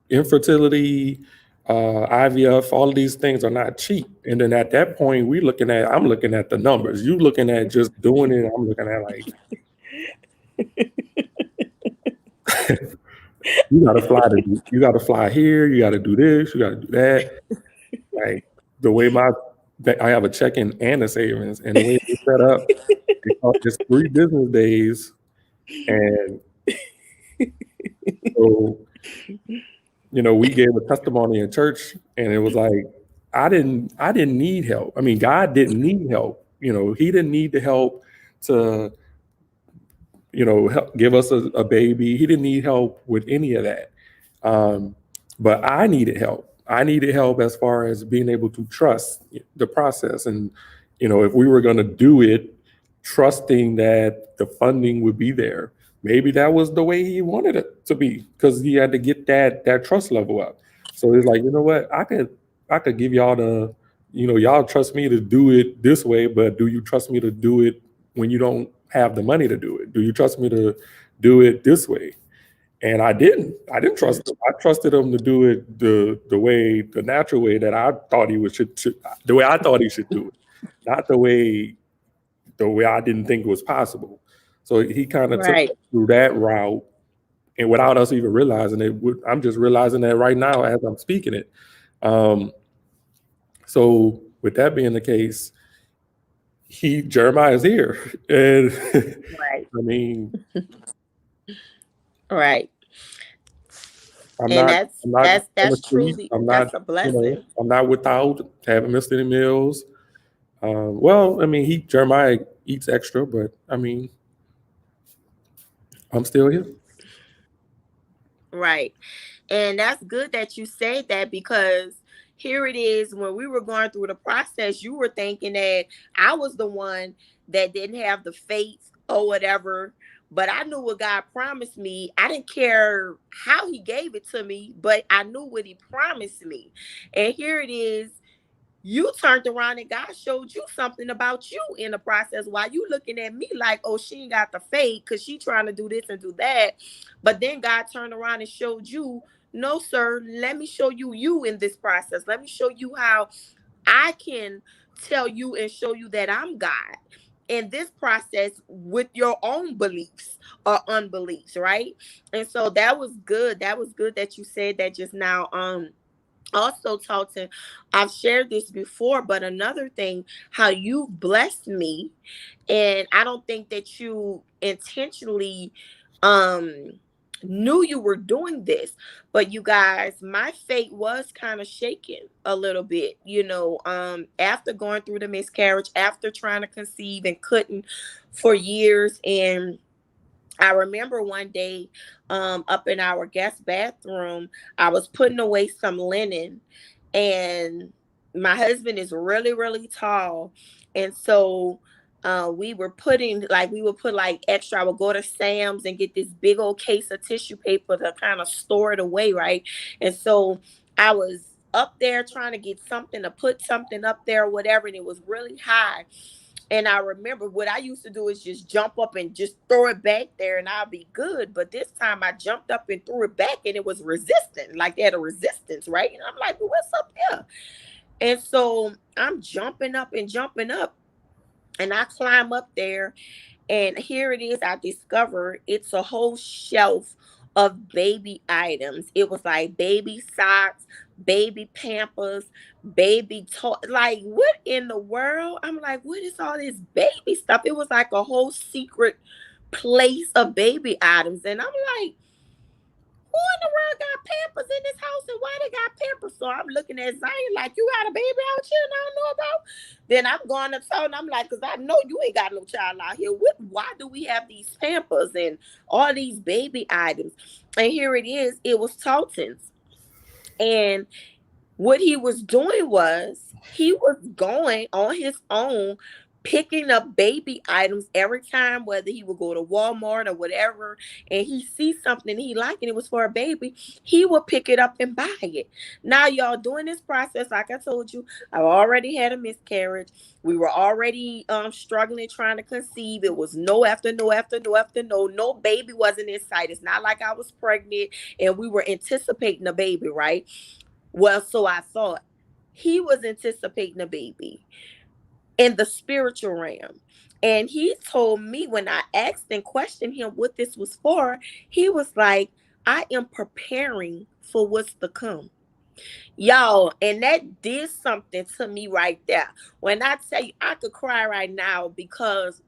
B: infertility, IVF, all of these things are not cheap. And then at that point, I'm looking at the numbers. You looking at just doing it. I'm looking at like, you gotta fly here, you gotta do this, you gotta do that. Like the way I have a checking and a savings, and the way it's set up, it's 3 business days, and so we gave a testimony in church, and it was like I didn't need help. I mean, God didn't need help. He didn't need the help to help give us a baby. He didn't need help with any of that. But I needed help. I needed help as far as being able to trust the process. And, if we were going to do it, trusting that the funding would be there. Maybe that was the way he wanted it to be because he had to get that trust level up. So it's like, you know what? I could give y'all y'all trust me to do it this way, but do you trust me to do it when you don't have the money to do it? Do you trust me to do it this way? And I didn't. I didn't trust him. I trusted him to do it the natural way that I thought should the way I thought he should do it, not the way I didn't think was possible. So he kind of took
A: Right.
B: us through that route, and without us even realizing it, I'm just realizing that right now as I'm speaking it. Um, so with that being the case, Jeremiah is here, and
A: Right.
B: I mean,
A: Right.
B: I'm
A: And
B: not.
A: that's
B: I'm not
A: that's
B: on the
A: that's
B: street.
A: truly
B: I'm not.
A: that's a blessing.
B: I'm not without. Haven't missed any meals. Well, I mean, Jeremiah eats extra, but I mean, I'm still here.
A: Right. And that's good that you said that because here it is when we were going through the process, you were thinking that I was the one that didn't have the faith or whatever. But I knew what God promised me. I didn't care how he gave it to me, but I knew what he promised me. And here it is, you turned around and God showed you something about you in the process while you looking at me like, oh, she ain't got the faith because she trying to do this and do that. But then God turned around and showed you, no, sir, let me show you in this process. Let me show you how I can tell you and show you that I'm God in this process with your own beliefs or unbeliefs, right? And so that was good. That was good that you said that just now. Also, Talton, I've shared this before, but another thing, how you've blessed me, and I don't think that you intentionally um knew you were doing this, but you guys, my faith was kind of shaken a little bit, after going through the miscarriage, after trying to conceive and couldn't for years. And I remember one day, up in our guest bathroom, I was putting away some linen, and my husband is really, really tall. And so we would put like extra. I would go to Sam's and get this big old case of tissue paper to kind of store it away, right? And so I was up there trying to get something to put something up there or whatever, and it was really high. And I remember what I used to do is just jump up and just throw it back there and I'll be good. But this time I jumped up and threw it back and it was resistant. Like they had a resistance, right? And I'm like, well, what's up here? And so I'm jumping up and I climb up there, and here it is. I discovered it's a whole shelf of baby items. It was like baby socks, baby pampers, baby like what in the world? I'm like, what is all this baby stuff? It was like a whole secret place of baby items. And I'm like, who in the world got pampers in this house and why they got pampers? So I'm looking at Zion like, you got a baby out here and I don't know about? Then I'm going to tell and I'm like, because I know you ain't got no child out here. Why do we have these pampers and all these baby items? And here it is. It was Talton's. And what he was doing was he was going on his own picking up baby items every time, whether he would go to Walmart or whatever, and he sees something he liked and it was for a baby, he would pick it up and buy it. Now, y'all, doing this process, like I told you, I've already had a miscarriage. We were already struggling trying to conceive. It was no after no after no after no. No baby wasn't in sight. It's not like I was pregnant and we were anticipating a baby, right? Well, so I thought. He was anticipating a baby in the spiritual realm. And he told me, when I asked and questioned him what this was for, he was like, I am preparing for what's to come. Y'all, and that did something to me right there. When I tell you, I could cry right now, because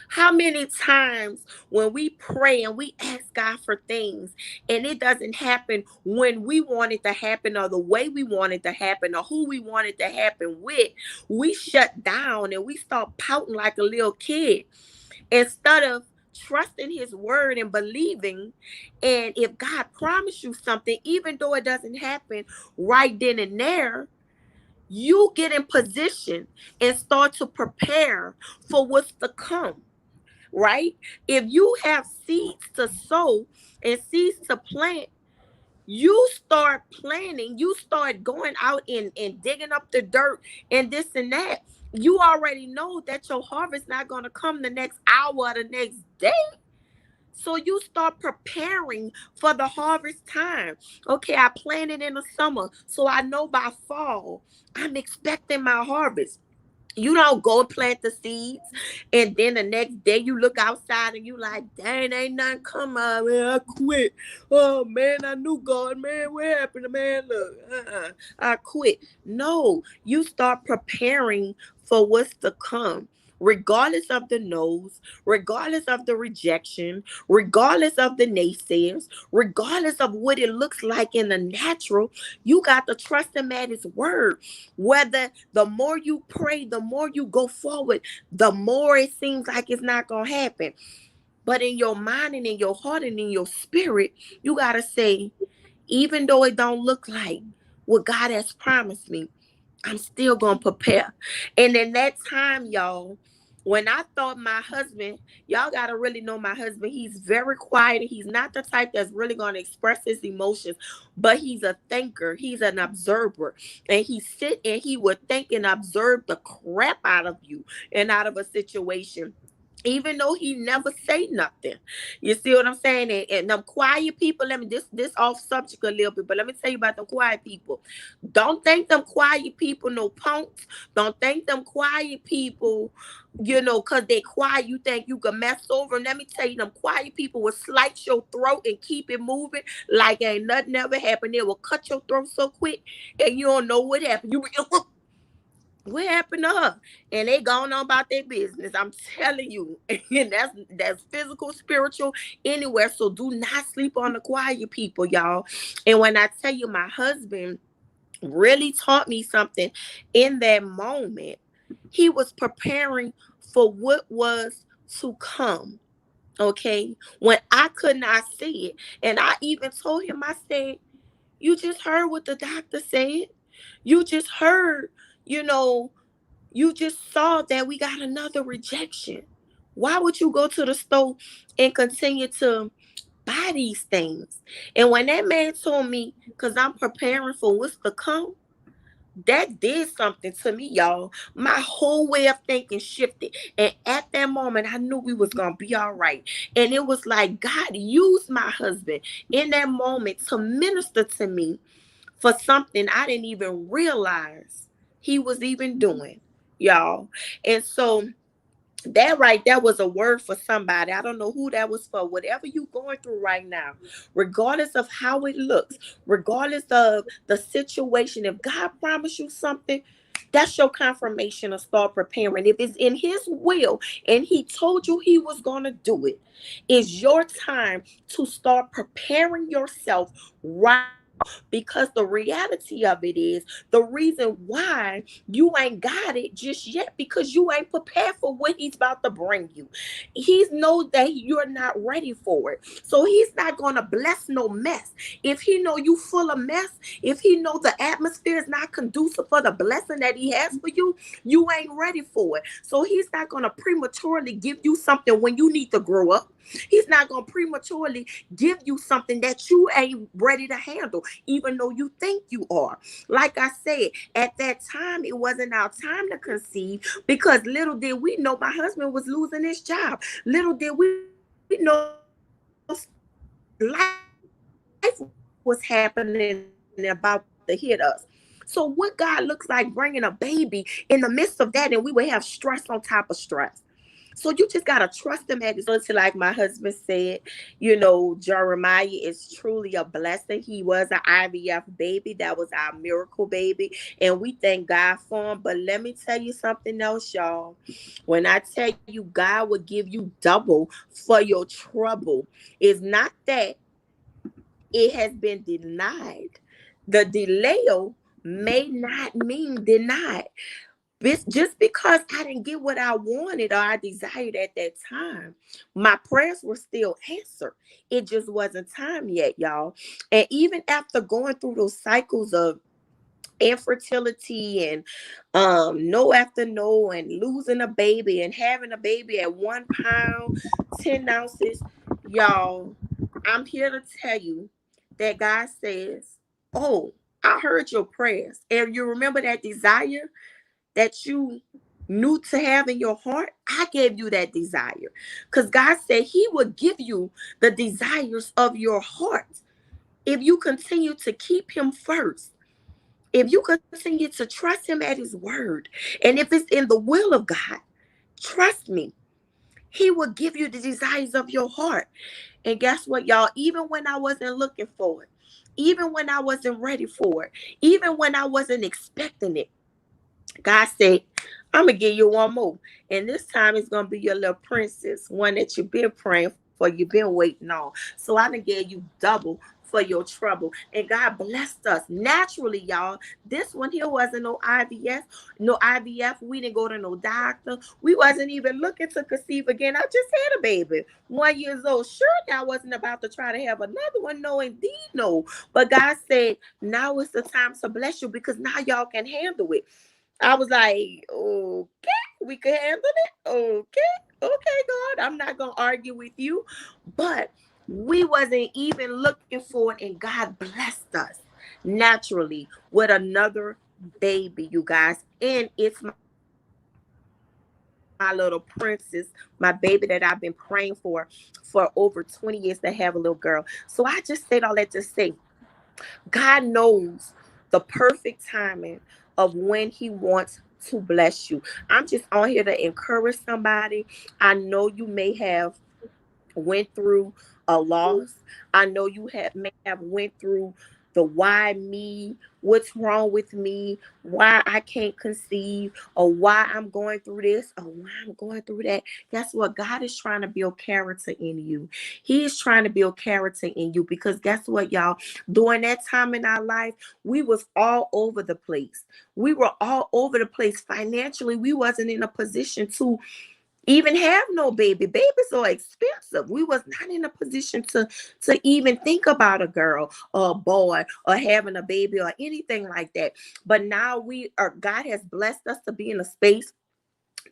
A: how many times when we pray and we ask God for things and it doesn't happen when we want it to happen, or the way we want it to happen, or who we want it to happen with, we shut down and we start pouting like a little kid instead of trusting his word and believing. And if God promised you something, even though it doesn't happen right then and there, you get in position and start to prepare for what's to come, right? If you have seeds to sow and seeds to plant, you start planning, you start going out and digging up the dirt and this and that. You already know that your harvest not going to come the next hour or the next day. So you start preparing for the harvest time. Okay, I planted in the summer, so I know by fall I'm expecting my harvest. You don't go and plant the seeds, and then the next day you look outside and you like, dang, ain't nothing come out, man. I quit. Oh man, I knew God, man. What happened, man? Look, I quit. No, you start preparing for what's to come. Regardless of the no's, regardless of the rejection, regardless of the naysayers, regardless of what it looks like in the natural, you got to trust him at his word. Whether the more you pray, the more you go forward, the more it seems like it's not going to happen. But in your mind and in your heart and in your spirit, you got to say, even though it don't look like what God has promised me, I'm still going to prepare. And in that time, y'all, when I thought my husband, y'all got to really know my husband. He's very quiet. He's not the type that's really going to express his emotions, but he's a thinker. He's an observer. And he sit and he would think and observe the crap out of you and out of a situation, even though he never say nothing. You see what I'm saying? And them quiet people, let me this off subject a little bit, but let me tell you about them quiet people. Don't think them quiet people no punks. Don't think them quiet people, cause they quiet, you think you can mess over. And let me tell you, them quiet people will slice your throat and keep it moving like ain't nothing ever happened. They will cut your throat so quick and you don't know what happened. You what happened to her? And they going on about their business. I'm telling you. And that's physical, spiritual, anywhere. So do not sleep on the quiet people, y'all. And when I tell you, my husband really taught me something in that moment. He was preparing for what was to come. Okay. When I could not see it. And I even told him, I said, you just heard what the doctor said. You just heard, you know, you just saw that we got another rejection. Why would you go to the store and continue to buy these things? And when that man told me, because I'm preparing for what's to come, that did something to me, y'all. My whole way of thinking shifted. And at that moment, I knew we was going to be all right. And it was like God used my husband in that moment to minister to me for something I didn't even realize he was even doing, y'all. And so that right there was a word for somebody. I don't know who that was for. Whatever you going through right now, regardless of how it looks, regardless of the situation, if God promised you something, that's your confirmation to start preparing. If it's in his will and he told you he was going to do it, it's your time to start preparing yourself right Because the reality of it is the reason why you ain't got it just yet because you ain't prepared for what he's about to bring you. He knows that you're not ready for it. So he's not gonna bless no mess. If he know you full of mess, if he know the atmosphere is not conducive for the blessing that he has for you, you ain't ready for it. So he's not gonna prematurely give you something when you need to grow up. He's not gonna prematurely give you something that you ain't ready to handle, even though you think you are. Like I said, at that time, it wasn't our time to conceive because little did we know my husband was losing his job. Little did we know life was happening about to hit us. So, what God looks like bringing a baby in the midst of that, and we would have stress on top of stress. So you just gotta trust him at his word. Infertility, like my husband said, Jeremiah is truly a blessing. He was an IVF baby. That was our miracle baby. And we thank God for him. But let me tell you something else, y'all. When I tell you God will give you double for your trouble, it's not that it has been denied. The delay may not mean denied. Just because I didn't get what I wanted or I desired at that time, my prayers were still answered. It just wasn't time yet, y'all. And even after going through those cycles of infertility and no after no and losing a baby and having a baby at 1 pound 10 ounces, y'all, I'm here to tell you that God says, oh, I heard your prayers, and you remember that desire that you knew to have in your heart. I gave you that desire because God said he would give you the desires of your heart if you continue to keep him first, if you continue to trust him at his word, and if it's in the will of God, trust me, he will give you the desires of your heart. And guess what, y'all? Even when I wasn't looking for it, even when I wasn't ready for it, even when I wasn't expecting it, God said, I'm gonna give you one more. And this time it's gonna be your little princess, one that you've been praying for, you've been waiting on. So I done gave you double for your trouble. And God blessed us. Naturally, y'all. This one here wasn't no IVF, no IVF. We didn't go to no doctor. We wasn't even looking to conceive again. I just had a baby. 1 year old. Sure, I wasn't about to try to have another one. No, indeed, no. But God said, now is the time to bless you because now y'all can handle it. I was like, okay, we can handle it. Okay, God, I'm not gonna argue with you. But we wasn't even looking for it, and God blessed us naturally with another baby, you guys. And it's my little princess, my baby that I've been praying for over 20 years to have a little girl. So I just said all that to say God knows the perfect timing of when he wants to bless you. I'm just on here to encourage somebody. I know you may have went through a loss. I know you may have went through the why me, what's wrong with me, why I can't conceive, or why I'm going through this, or why I'm going through that. Guess what? God is trying to build character in you. He is trying to build character in you because guess what, y'all? During that time in our life, we was all over the place. We were all over the place financially. We wasn't in a position to even have no baby. Babies are expensive. We was not in a position to even think about a girl or a boy or having a baby or anything like that. But now we are, God has blessed us to be in a space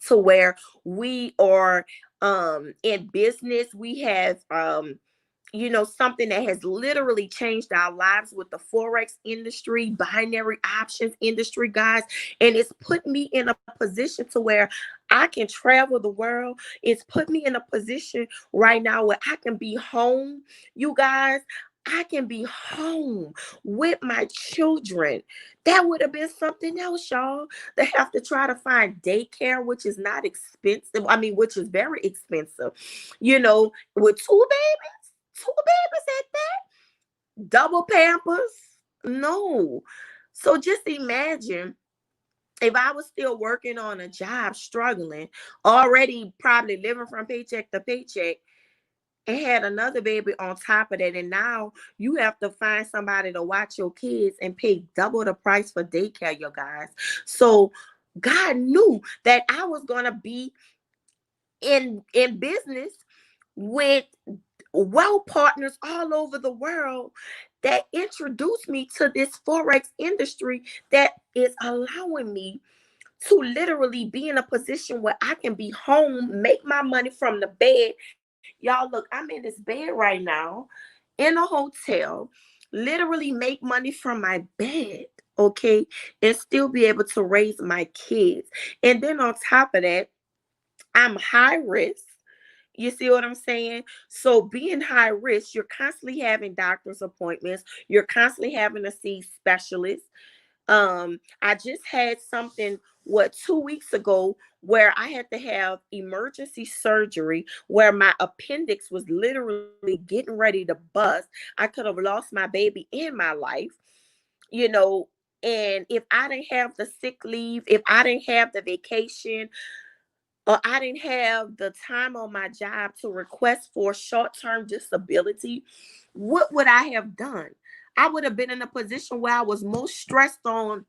A: to where we are in business. We have something that has literally changed our lives with the forex industry, binary options industry, guys. And it's put me in a position to where I can travel the world. It's put me in a position right now where I can be home, you guys. I can be home with my children. That would have been something else, y'all. They have to try to find daycare, which is not expensive. I mean, which is very expensive. With two babies at that, double pampers. No. So just imagine if I was still working on a job, struggling, already probably living from paycheck to paycheck, and had another baby on top of that. And now you have to find somebody to watch your kids and pay double the price for daycare, you guys. So God knew that I was gonna be in business with wealth partners all over the world that introduced me to this forex industry that is allowing me to literally be in a position where I can be home, make my money from the bed. Y'all, look, I'm in this bed right now in a hotel, literally make money from my bed, okay, and still be able to raise my kids. And then on top of that, I'm high risk. You see what I'm saying? So being high risk, you're constantly having doctor's appointments. You're constantly having to see specialists. I just had something 2 weeks ago where I had to have emergency surgery where my appendix was literally getting ready to bust. I could have lost my baby and my life, you know. And if I didn't have the sick leave, if I didn't have the vacation, or I didn't have the time on my job to request for short-term disability, what would I have done? I would have been in a position where I was most stressed on,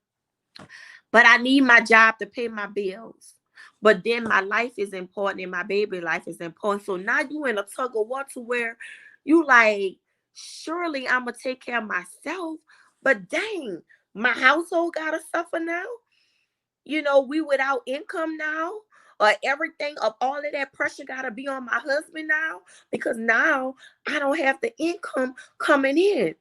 A: but I need my job to pay my bills. But then my life is important and my baby life is important. So now you in a tug of war to where you like, surely I'm gonna take care of myself. But dang, my household gotta suffer now. We without income now, or everything of all of that pressure got to be on my husband now, because now I don't have the income coming in.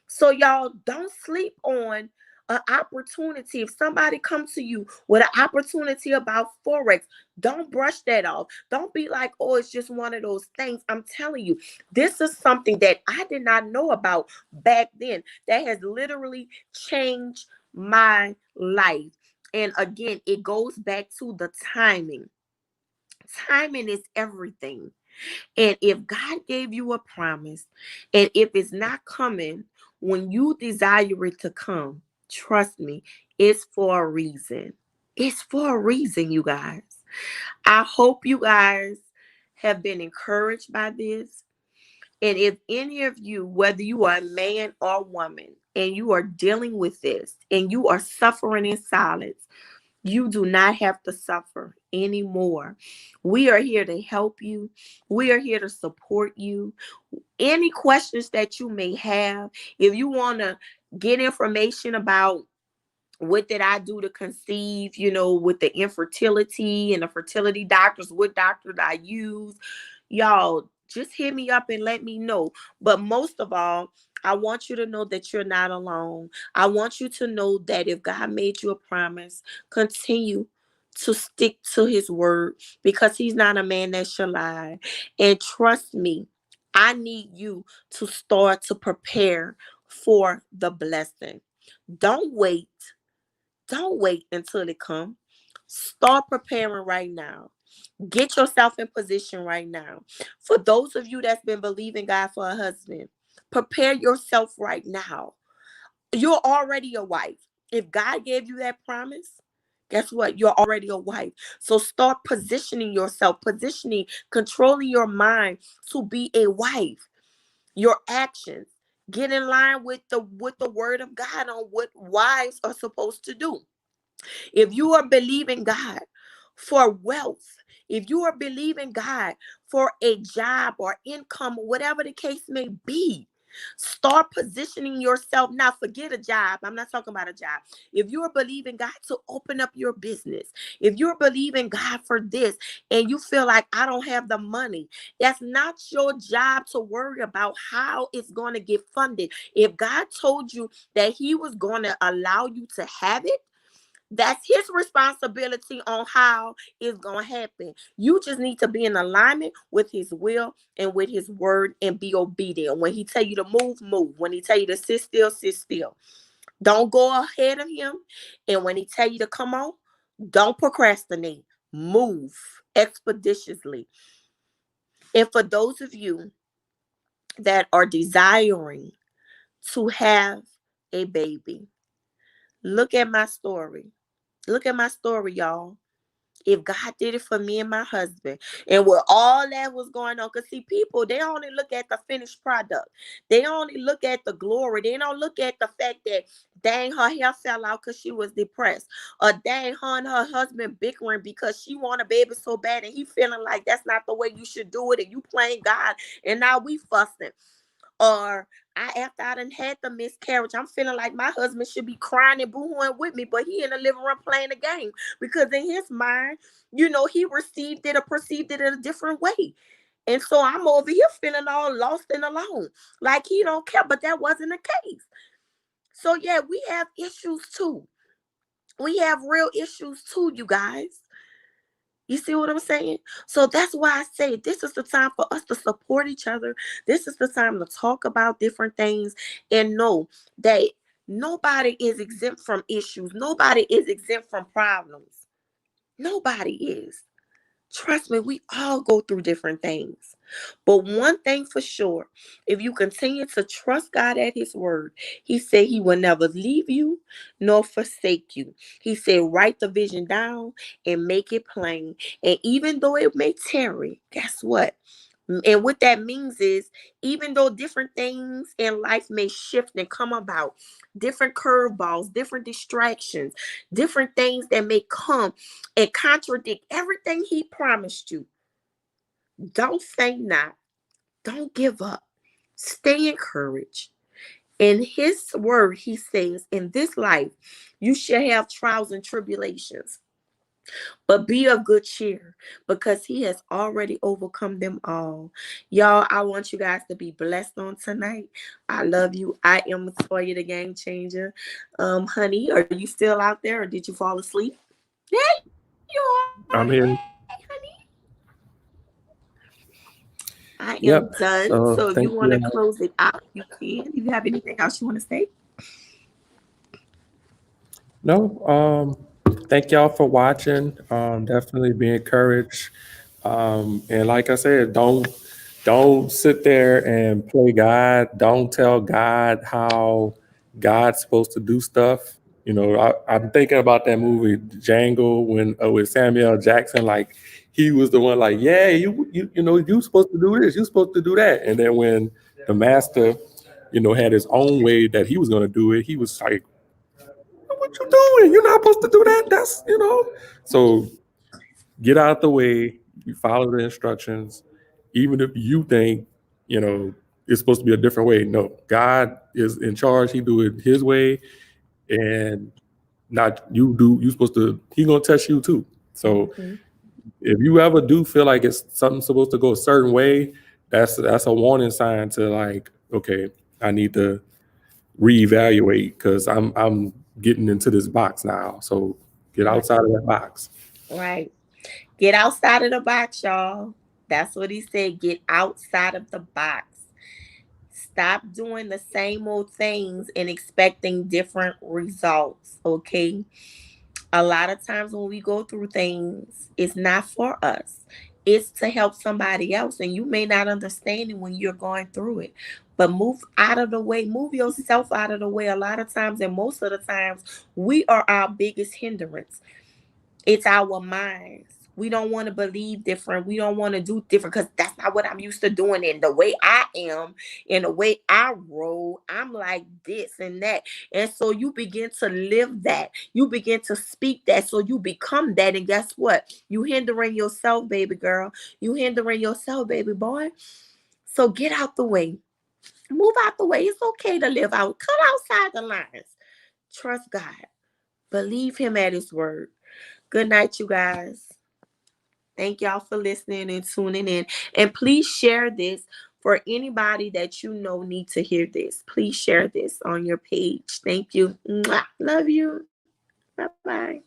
A: So y'all, don't sleep on an opportunity. If somebody comes to you with an opportunity about forex, don't brush that off. Don't be like, oh, it's just one of those things. I'm telling you, this is something that I did not know about back then that has literally changed my life. And again, it goes back to the timing. Timing is everything. And if God gave you a promise, and if it's not coming when you desire it to come, trust me, it's for a reason. It's for a reason, you guys. I hope you guys have been encouraged by this. And if any of you, whether you are a man or woman, and you are dealing with this and you are suffering in silence, you do not have to suffer anymore. We are here to help you. We are here to support you. Any questions that you may have, if you want to get information about what did I do to conceive, with the infertility and the fertility doctors, what doctor did I use, y'all just hit me up and let me know. But most of all, I want you to know that you're not alone. I want you to know that if God made you a promise, continue to stick to his word, because he's not a man that shall lie. And trust me, I need you to start to prepare for the blessing. Don't wait. Don't wait until it comes. Start preparing right now. Get yourself in position right now. For those of you that's been believing God for a husband, prepare yourself right now. You're already a wife. If God gave you that promise, guess what? You're already a wife. So start positioning yourself, controlling your mind to be a wife. Your actions get in line with the word of God on what wives are supposed to do. If you are believing God for wealth, if you are believing God for a job or income, whatever the case may be, start positioning yourself. Now, forget a job. I'm not talking about a job. If you're believing God to open up your business, if you're believing God for this and you feel like I don't have the money, that's not your job to worry about how it's going to get funded. If God told you that he was going to allow you to have it, that's his responsibility on how it's going to happen. You just need to be in alignment with his will and with his word and be obedient. When he tell you to move, move. When he tell you to sit still, sit still. Don't go ahead of him. And when he tell you to come on, don't procrastinate. Move expeditiously. And for those of you that are desiring to have a baby, look at my story. Look at my story, y'all. If God did it for me and my husband, and with all that was going on, because see, people, they only look at the finished product. They only look at the glory. They don't look at the fact that dang, her hair fell out because she was depressed. Or dang, her and her husband bickering because she want a baby so bad and he feeling like that's not the way you should do it, and you playing God, and now we fussing. Or after I done had the miscarriage, I'm feeling like my husband should be crying and boohooing with me, but he in the living room playing the game because in his mind, he received it or perceived it in a different way. And so I'm over here feeling all lost and alone, like he don't care, but that wasn't the case. So yeah, we have issues too. We have real issues too, you guys. You see what I'm saying? So that's why I say this is the time for us to support each other. This is the time to talk about different things and know that nobody is exempt from issues. Nobody is exempt from problems. Nobody is. Trust me, we all go through different things. But one thing for sure, if you continue to trust God at His word, He said He will never leave you nor forsake you. He said, write the vision down and make it plain. And even though it may tarry, guess what? And what that means is, even though different things in life may shift and come about, different curveballs, different distractions, different things that may come and contradict everything He promised you, don't faint not. Don't give up. Stay encouraged. In His word, He says, in this life, you shall have trials and tribulations. But be of good cheer because He has already overcome them all. Y'all, I want you guys to be blessed on tonight. I love you. I am Toya the Game Changer. Honey, are you still out there or did you fall asleep? There you are. Hey,
B: I'm
A: honey.
B: here.
A: I am
B: Yep.
A: done. So if you
B: So
A: want to
B: thank you.
A: close it out, you can. If you have anything else you want to say.
B: No, thank y'all for watching. Definitely be encouraged. And like I said, don't sit there and play God. Don't tell God how God's supposed to do stuff. I'm thinking about that movie Django when with Samuel Jackson. Like he was the one. Like, yeah, you supposed to do this. You supposed to do that. And then when the master, had his own way that he was going to do it, he was like, what you doing? You're not supposed to do that. So get out the way. You follow the instructions, even if you think it's supposed to be a different way. No, God is in charge. He do it His way, and not you do. You supposed to. He gonna test you too. So
A: Mhm.
B: if you ever do feel like it's something supposed to go a certain way, that's a warning sign to like, okay, I need to reevaluate because I'm getting into this box now. So get
A: Right.
B: outside of that box.
A: Right. Get outside of the box, y'all. That's what He said. Get outside of the box. Stop doing the same old things and expecting different results. Okay. A lot of times when we go through things, it's not for us. It's to help somebody else. And you may not understand it when you're going through it. But move out of the way, move yourself out of the way. A lot of times, and most of the times, we are our biggest hindrance. It's our minds. We don't want to believe different. We don't want to do different because that's not what I'm used to doing. And the way I am, and the way I roll, I'm like this and that. And so you begin to live that. You begin to speak that. So you become that. And guess what? You hindering yourself, baby girl. You hindering yourself, baby boy. So get out the way. Move out the way. It's okay to live out. Cut outside the lines. Trust God. Believe Him at His word. Good night, you guys. Thank y'all for listening and tuning in. And please share this for anybody that you know need to hear this. Please share this on your page. Thank you. Mwah. Love you. Bye-bye.